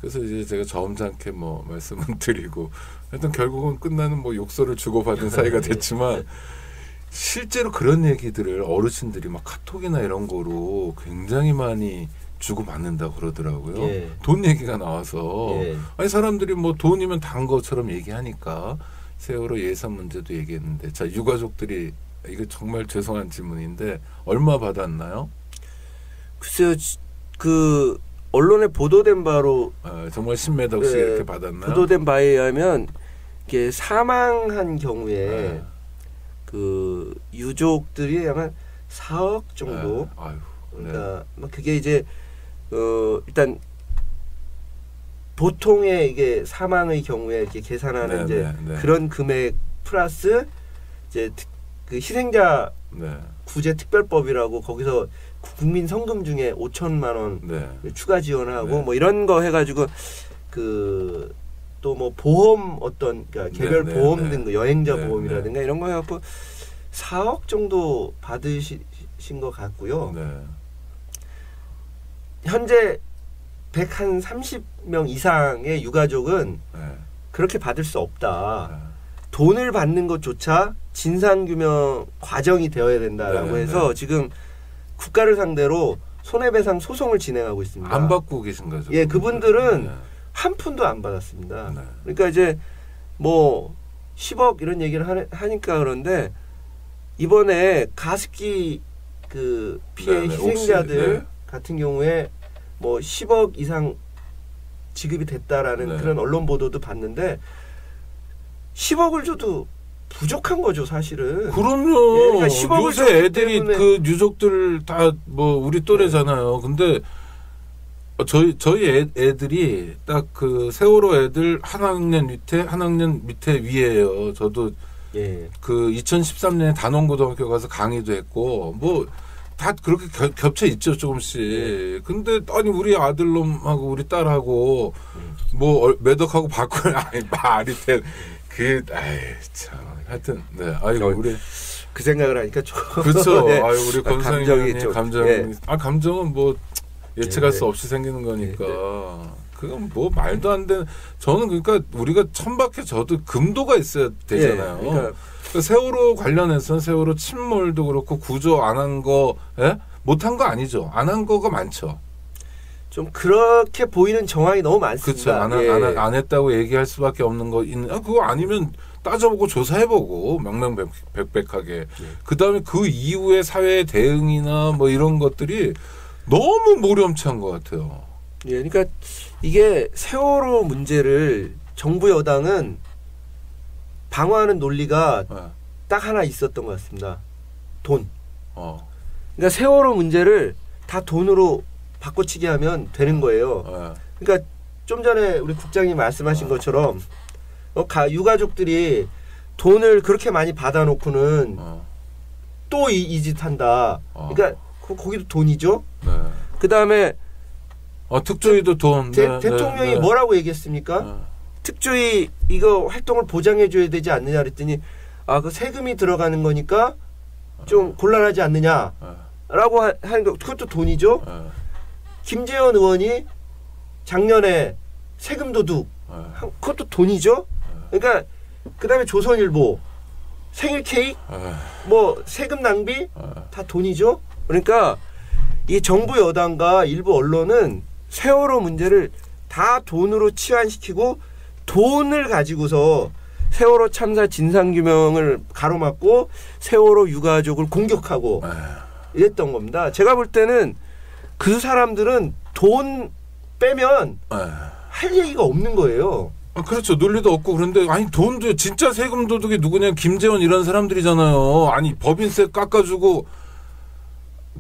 그래서 이제 제가 점잖게 뭐 말씀을 드리고 하여튼 결국은 끝나는 뭐 욕설을 주고받은 사이가 됐지만 실제로 그런 얘기들을 어르신들이 막 카톡이나 이런 거로 굉장히 많이 주고받는다고 그러더라고요. 예. 돈 얘기가 나와서 예. 아니 사람들이 뭐 돈이면 단 것처럼 얘기하니까 세월호 예산 문제도 얘기했는데 자 유가족들이 이거 정말 죄송한 질문인데 얼마 받았나요? 글쎄요. 그 언론에 보도된 바로 정말 10몇억씩 이렇게 받았나요? 보도된 바에 의하면 이게 사망한 경우에 그 유족들이 아마 4억 정도. 아유, 그러니까 그게 이제 일단 보통의 이게 사망의 경우에 이렇게 계산하는 이제 그런 금액 플러스 이제 그 희생자 구제 특별법이라고 거기서 국민 성금 중에 5천만 원 추가 지원하고 뭐 이런 거 해가지고 그 또 뭐 보험 어떤 그러니까 개별 보험 등 여행자 보험이라든가 이런 거 해갖고 4억 정도 받으신 것 같고요. 현재 130명 이상의 유가족은 그렇게 받을 수 없다. 돈을 받는 것조차 진상규명 과정이 되어야 된다라고 해서 지금 국가를 상대로 손해배상 소송을 진행하고 있습니다. 안 받고 계신 거죠? 예, 그분들은 한 푼도 안 받았습니다. 그러니까 이제 뭐 10억 이런 얘기를 하니까 그런데 이번에 가습기 그 피해 희생자들 같은 경우에 뭐 10억 이상 지급이 됐다라는 그런 언론 보도도 봤는데 10억을 줘도 부족한 거죠, 사실은. 그럼요. 예, 그러니까 10억을 요새 애들이 그 유족들 다 뭐 우리 또래잖아요. 근데 저희 애들이 딱 그 세월호 애들 한 학년 밑에 위에요. 저도 그 2013년에 단원고등학교 가서 강의도 했고 뭐 다 그렇게 겹쳐 있죠 조금씩. 근데 아니 우리 아들놈하고 우리 딸하고 뭐 매덕하고 바꾸는 아니 말이 돼. 그 아이 참 하여튼 아이고 우리 그 생각을 하니까 좀 그렇죠. 아유 우리 감정이 좀 감정은 뭐 예측할 수 없이 생기는 거니까 그건 뭐 말도 안 되는. 저는 그러니까 우리가 천박해 져도 금도가 있어야 되잖아요. 그러니까 세월호 관련해서는 세월호 침몰도 그렇고 구조 안 한 거 못한 거 아니죠. 안 한 거가 많죠. 좀 그렇게 보이는 정황이 너무 많습니다. 그렇죠. 안 했다고 얘기할 수밖에 없는 거 그거 아니면 따져보고 조사해보고 명명백백하게 그다음에 그 이후의 사회 대응이나 뭐 이런 것들이 너무 모렴치한 것 같아요. 예, 그러니까 이게 세월호 문제를 정부 여당은 방어하는 논리가 딱 하나 있었던 것 같습니다. 돈. 그러니까 세월호 문제를 다 돈으로 바꿔치기 하면 되는 거예요. 그러니까 좀 전에 우리 국장님 말씀하신 것처럼 유가족들이 돈을 그렇게 많이 받아놓고는 또 이 짓 한다. 그러니까 거기도 돈이죠. 그 다음에 특조위도 돈. 대통령이 뭐라고 얘기했습니까? 특조위 이거 활동을 보장해줘야 되지 않느냐 그랬더니 그 세금이 들어가는 거니까 좀 곤란하지 않느냐라고 하는 거 그것도 돈이죠. 김재현 의원이 작년에 세금 도둑 그것도 돈이죠. 그러니까 그 다음에 조선일보 생일 케이크 뭐 세금 낭비 다 돈이죠. 그러니까 이 정부 여당과 일부 언론은 세월호 문제를 다 돈으로 치환시키고 돈을 가지고서 세월호 참사 진상규명을 가로막고 세월호 유가족을 공격하고 이랬던 겁니다. 제가 볼 때는 그 사람들은 돈 빼면 할 얘기가 없는 거예요. 그렇죠. 논리도 없고. 그런데 아니 돈도 진짜 세금 도둑이 누구냐 김재원 이런 사람들이잖아요. 아니 법인세 깎아주고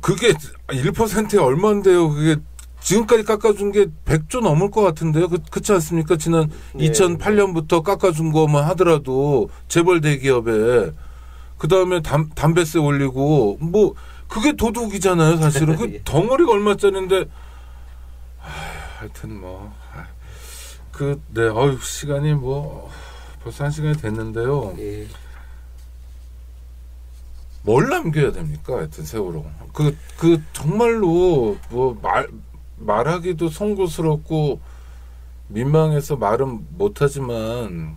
그게 1%에 얼마인데요. 그게 지금까지 깎아준 게 100조 넘을 것 같은데요. 그렇지 않습니까? 지난 2008년부터 깎아준 거만 하더라도 재벌 대기업에 그다음에 담배세 올리고 뭐 그게 도둑이잖아요. 사실은 그 덩어리가 얼마짜리인데 하여튼 뭐 시간이 뭐 벌써 1시간이 됐는데요. 뭘 남겨야 됩니까? 하여튼 세월호. 그 정말로 뭐 말하기도 송구스럽고 민망해서 말은 못하지만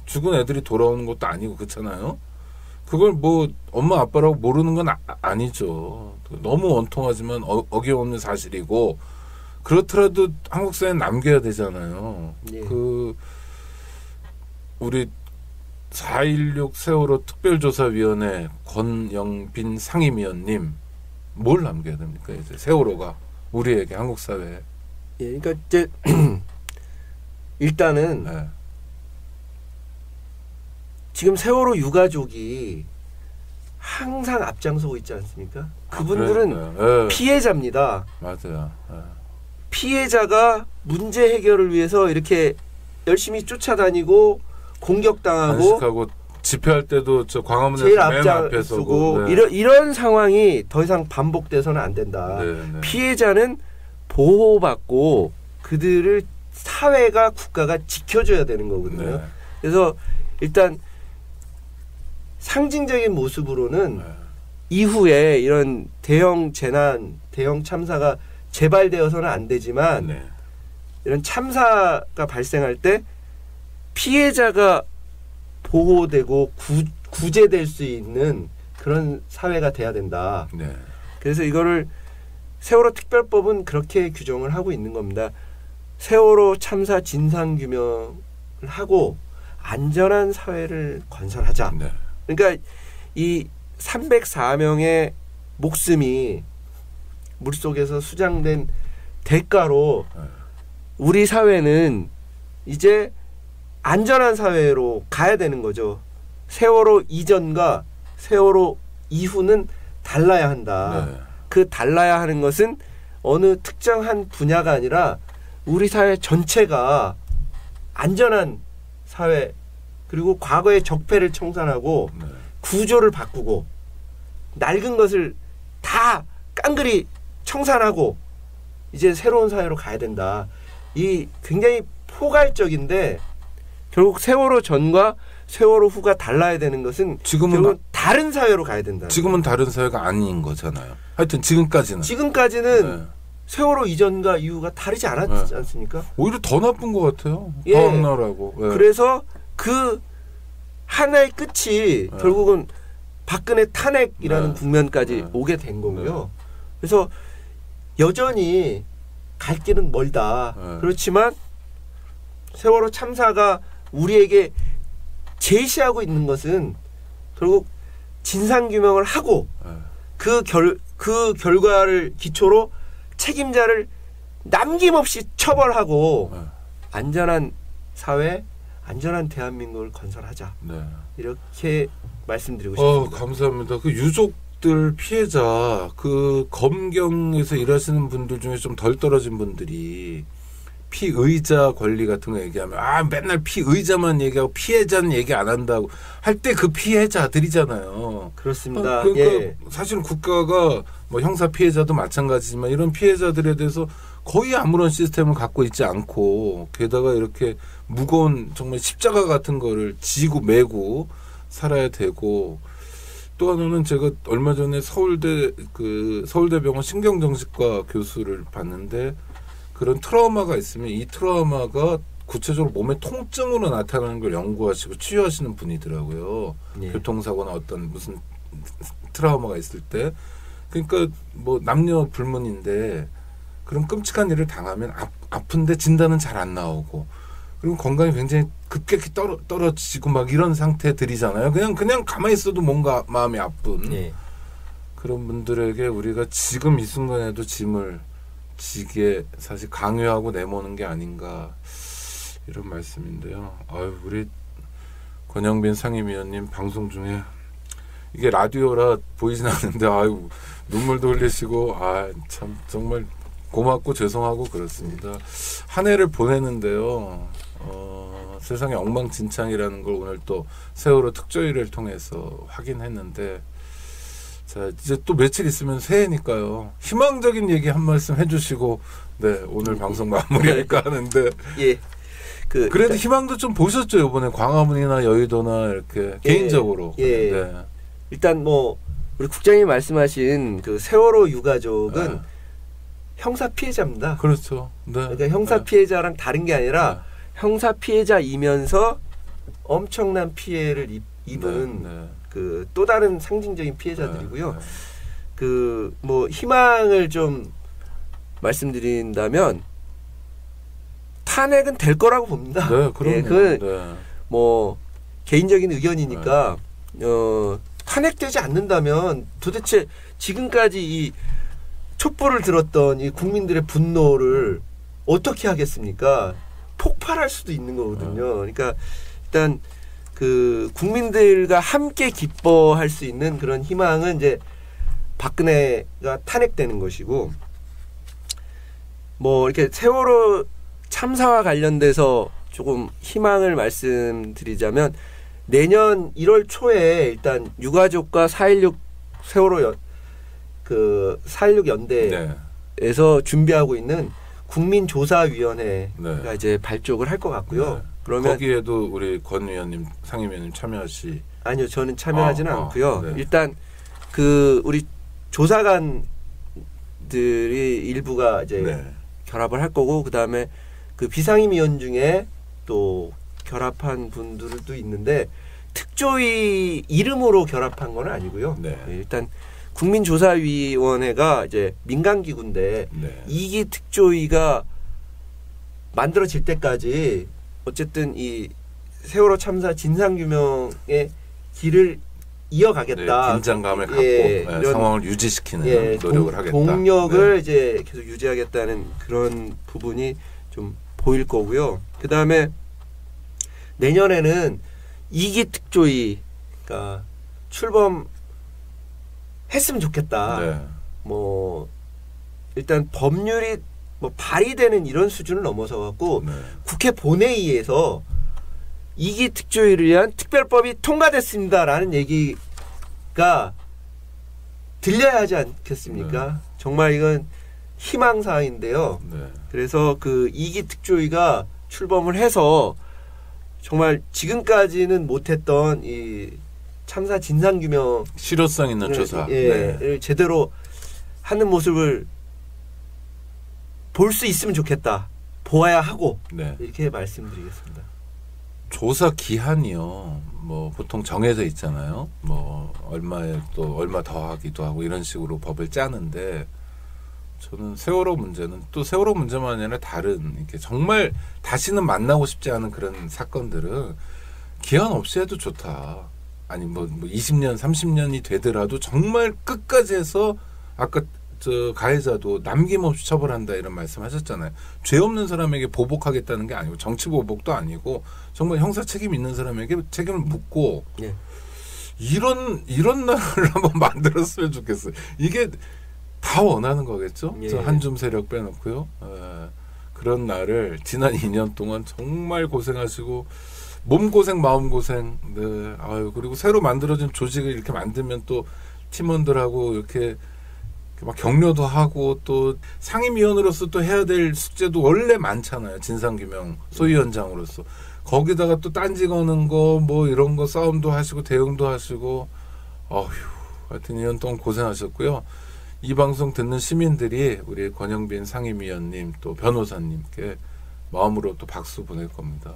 죽은 애들이 돌아오는 것도 아니고 그렇잖아요. 그걸 뭐 엄마 아빠라고 모르는 건 아니죠. 너무 원통하지만 어이없는 사실이고 그렇더라도 한국 사회에 남겨야 되잖아요. 예. 그 우리 4.16 세월호 특별조사위원회 권영빈 상임위원님 뭘 남겨야 됩니까? 이제 세월호가 우리에게 한국 사회에. 예, 그러니까 이제 일단은 네. 지금 세월호 유가족이 항상 앞장서고 있지 않습니까? 그분들은 네. 피해자입니다. 맞아요. 네. 피해자가 문제 해결을 위해서 이렇게 열심히 쫓아다니고 공격당하고 단식하고 집회할 때도 저 광화문에서 제일 맨 앞에 서고 네. 이런 상황이 더 이상 반복돼서는 안 된다. 네, 네. 피해자는 보호받고 그들을 사회가 국가가 지켜줘야 되는 거거든요. 네. 그래서 일단 상징적인 모습으로는 네. 이후에 이런 대형 재난, 대형 참사가 재발되어서는 안 되지만 네. 이런 참사가 발생할 때 피해자가 보호되고 구제될 수 있는 그런 사회가 돼야 된다. 네. 그래서 이거를 세월호 특별법은 그렇게 규정을 하고 있는 겁니다. 세월호 참사 진상규명을 하고 안전한 사회를 건설하자. 네. 그러니까 이 304명의 목숨이 물속에서 수장된 대가로 우리 사회는 이제 안전한 사회로 가야 되는 거죠. 세월호 이전과 세월호 이후는 달라야 한다. 네. 그 달라야 하는 것은 어느 특정한 분야가 아니라 우리 사회 전체가 안전한 사회 그리고 과거의 적폐를 청산하고 네. 구조를 바꾸고 낡은 것을 다 깡그리 청산하고 이제 새로운 사회로 가야 된다. 이 굉장히 포괄적인데 결국 세월호 전과 세월호 후가 달라야 되는 것은 지금은 다른 사회로 가야 된다. 지금은 다른 사회가 아닌 거잖아요. 하여튼 지금까지는 네. 세월호 이전과 이후가 다르지 않았지 않습니까? 오히려 더 나쁜 것 같아요. 예. 더 악랄하고. 예. 그래서 그 하나의 끝이 결국은 박근혜 탄핵이라는 국면까지 오게 된 거고요. 그래서 여전히 갈 길은 멀다. 그렇지만 세월호 참사가 우리에게 제시하고 있는 것은 결국 진상규명을 하고 그 결과를 기초로 책임자를 남김없이 처벌하고 안전한 사회, 안전한 대한민국을 건설하자. 네. 이렇게 말씀드리고 싶습니다. 감사합니다. 그 유족들 피해자 그 검경에서 일하시는 분들 중에 좀 덜 떨어진 분들이 피의자 권리 같은 거 얘기하면 맨날 피의자만 얘기하고 피해자는 얘기 안 한다고 할 때 그 피해자들이잖아요. 그렇습니다. 그러니까 예. 사실은 국가가 뭐 형사 피해자도 마찬가지지만 이런 피해자들에 대해서 거의 아무런 시스템을 갖고 있지 않고 게다가 이렇게 무거운 정말 십자가 같은 거를 지고 메고 살아야 되고 또 하나는 제가 얼마 전에 서울대병원 신경정신과 교수를 봤는데 그런 트라우마가 있으면 이 트라우마가 구체적으로 몸의 통증으로 나타나는 걸 연구하시고 치유하시는 분이더라고요. 예. 교통사고나 어떤 무슨 트라우마가 있을 때. 그러니까 뭐 남녀 불문인데 그런 끔찍한 일을 당하면 아픈데 진단은 잘 안 나오고 그리고 건강이 굉장히 급격히 떨어지고 막 이런 상태들이잖아요. 그냥 가만히 있어도 뭔가 마음이 아픈 예. 그런 분들에게 우리가 지금 이 순간에도 짐을 지게 사실 강요하고 내모는 게 아닌가 이런 말씀인데요. 우리 권영빈 상임위원님 방송 중에 이게 라디오라 보이진 않는데 눈물도 흘리시고 참 정말 고맙고 죄송하고 그렇습니다. 한 해를 보내는데요. 세상에 엉망진창이라는 걸 오늘 또 세월호 특조위를 통해서 확인했는데 자 이제 또 며칠 있으면 새해니까요. 희망적인 얘기 한 말씀 해주시고 네 오늘 방송 마무리할까 하는데 예. 그래도 희망도 좀 보셨죠 이번에 광화문이나 여의도나 이렇게 개인적으로 예. 네. 일단 뭐 우리 국장님이 말씀하신 그 세월호 유가족은 형사 피해자입니다. 그렇죠. 네. 그러니까 형사 피해자랑 다른 게 아니라 형사 피해자이면서 엄청난 피해를 입은 그 또 다른 상징적인 피해자들이고요. 그 뭐 희망을 좀 말씀드린다면 탄핵은 될 거라고 봅니다. 네, 그럼요. 뭐 개인적인 의견이니까 탄핵되지 않는다면 도대체 지금까지 이 촛불을 들었던 이 국민들의 분노를 어떻게 하겠습니까? 폭발할 수도 있는 거거든요. 그러니까 일단 그 국민들과 함께 기뻐할 수 있는 그런 희망은 이제 박근혜가 탄핵되는 것이고, 뭐 이렇게 세월호 참사와 관련돼서 조금 희망을 말씀드리자면 내년 1월 초에 일단 유가족과 4.16 세월호 그 4.16 연대에서 준비하고 있는 국민조사위원회가 이제 발족을 할 것 같고요. 그러면 거기에도 우리 권 의원님, 상임위원님 참여하시? 아니요, 저는 참여하지는 않고요. 일단 그 우리 조사관들이 일부가 이제 결합을 할 거고, 그 다음에 그 비상임위원 중에 또 결합한 분들도 있는데 특조위 이름으로 결합한 건 아니고요. 일단 국민조사위원회가 이제 민간기구인데 2기 특조위가 만들어질 때까지 어쨌든 이 세월호 참사 진상규명의 길을 이어가겠다. 긴장감을 갖고 상황을 유지시키는 노력을 하겠다. 동력을 이제 계속 유지하겠다는 그런 부분이 좀 보일 거고요. 그 다음에 내년에는 2기 특조위가 출범했으면 좋겠다. 뭐 일단 법률이 뭐 발의되는 이런 수준을 넘어서 갖고 국회 본회의에서 2기 특조위를 위한 특별법이 통과됐습니다라는 얘기가 들려야 하지 않겠습니까? 정말 이건 희망사항인데요. 그래서 그 2기 특조위가 출범을 해서 정말 지금까지는 못했던 이 참사 진상규명 실효성 있는 조사 제대로 하는 모습을 볼 수 있으면 좋겠다. 보아야 하고 이렇게 말씀드리겠습니다. 조사 기한이요. 뭐 보통 정해져 있잖아요. 뭐 얼마에 또 얼마 더 하기도 하고 이런 식으로 법을 짜는데 저는 세월호 문제는 또 세월호 문제만 아니라 다른 이렇게 정말 다시는 만나고 싶지 않은 그런 사건들은 기한 없이 해도 좋다. 아니 뭐 20년, 30년이 되더라도 정말 끝까지 해서 아까 저 가해자도 남김없이 처벌한다 이런 말씀하셨잖아요. 죄 없는 사람에게 보복하겠다는 게 아니고 정치 보복도 아니고 정말 형사 책임 있는 사람에게 책임을 묻고 이런 나라를 한번 만들었으면 좋겠어요. 이게 다 원하는 거겠죠. 저 한줌 세력 빼놓고요. 그런 날을 지난 2년 동안 정말 고생하시고 몸고생 마음고생 아유 그리고 새로 만들어진 조직을 이렇게 만들면 또 팀원들하고 이렇게 막 격려도 하고 또 상임위원으로서 또 해야 될 숙제도 원래 많잖아요. 진상규명 소위원장으로서. 거기다가 또 딴지 거는 거 뭐 이런 거 싸움도 하시고 대응도 하시고 하여튼 2년 동안 고생하셨고요. 이 방송 듣는 시민들이 우리 권영빈 상임위원님 또 변호사님께 마음으로 또 박수 보낼 겁니다.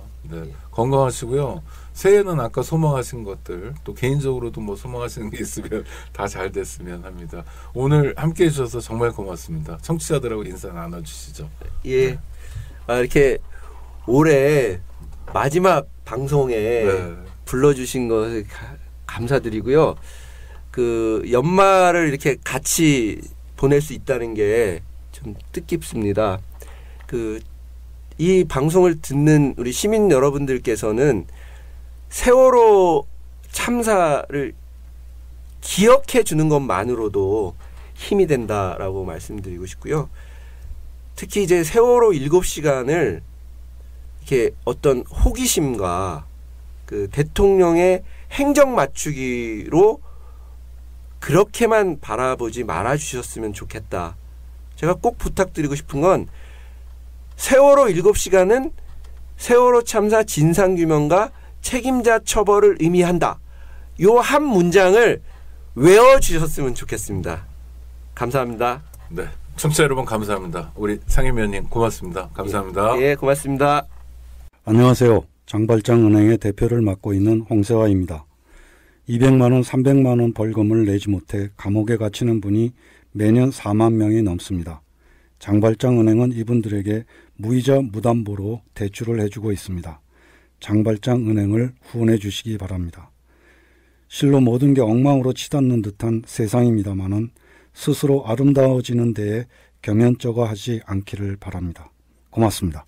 건강하시고요. 새해는 아까 소망하신 것들 또 개인적으로도 뭐 소망하시는 게 있으면 다 잘 됐으면 합니다. 오늘 함께해 주셔서 정말 고맙습니다. 청취자들하고 인사 나눠주시죠. 이렇게 올해 마지막 방송에 불러주신 것을 감사드리고요. 그 연말을 이렇게 같이 보낼 수 있다는 게 좀 뜻깊습니다. 이 방송을 듣는 우리 시민 여러분들께서는 세월호 참사를 기억해 주는 것만으로도 힘이 된다라고 말씀드리고 싶고요. 특히 이제 세월호 7시간을 이렇게 어떤 호기심과 그 대통령의 행정 맞추기로 그렇게만 바라보지 말아 주셨으면 좋겠다. 제가 꼭 부탁드리고 싶은 건 세월호 7시간은 세월호 참사 진상규명과 책임자 처벌을 의미한다. 요 한 문장을 외워주셨으면 좋겠습니다. 감사합니다. 네, 청취자 여러분 감사합니다. 우리 상임위원님 고맙습니다. 감사합니다. 예, 고맙습니다. 안녕하세요. 장발장은행의 대표를 맡고 있는 홍세화입니다. 200만 원, 300만 원 벌금을 내지 못해 감옥에 갇히는 분이 매년 4만 명이 넘습니다. 장발장은행은 이분들에게 무이자 무담보로 대출을 해주고 있습니다. 장발장은행을 후원해 주시기 바랍니다. 실로 모든 게 엉망으로 치닫는 듯한 세상입니다마는 스스로 아름다워지는 데에 겸연쩍어 하지 않기를 바랍니다. 고맙습니다.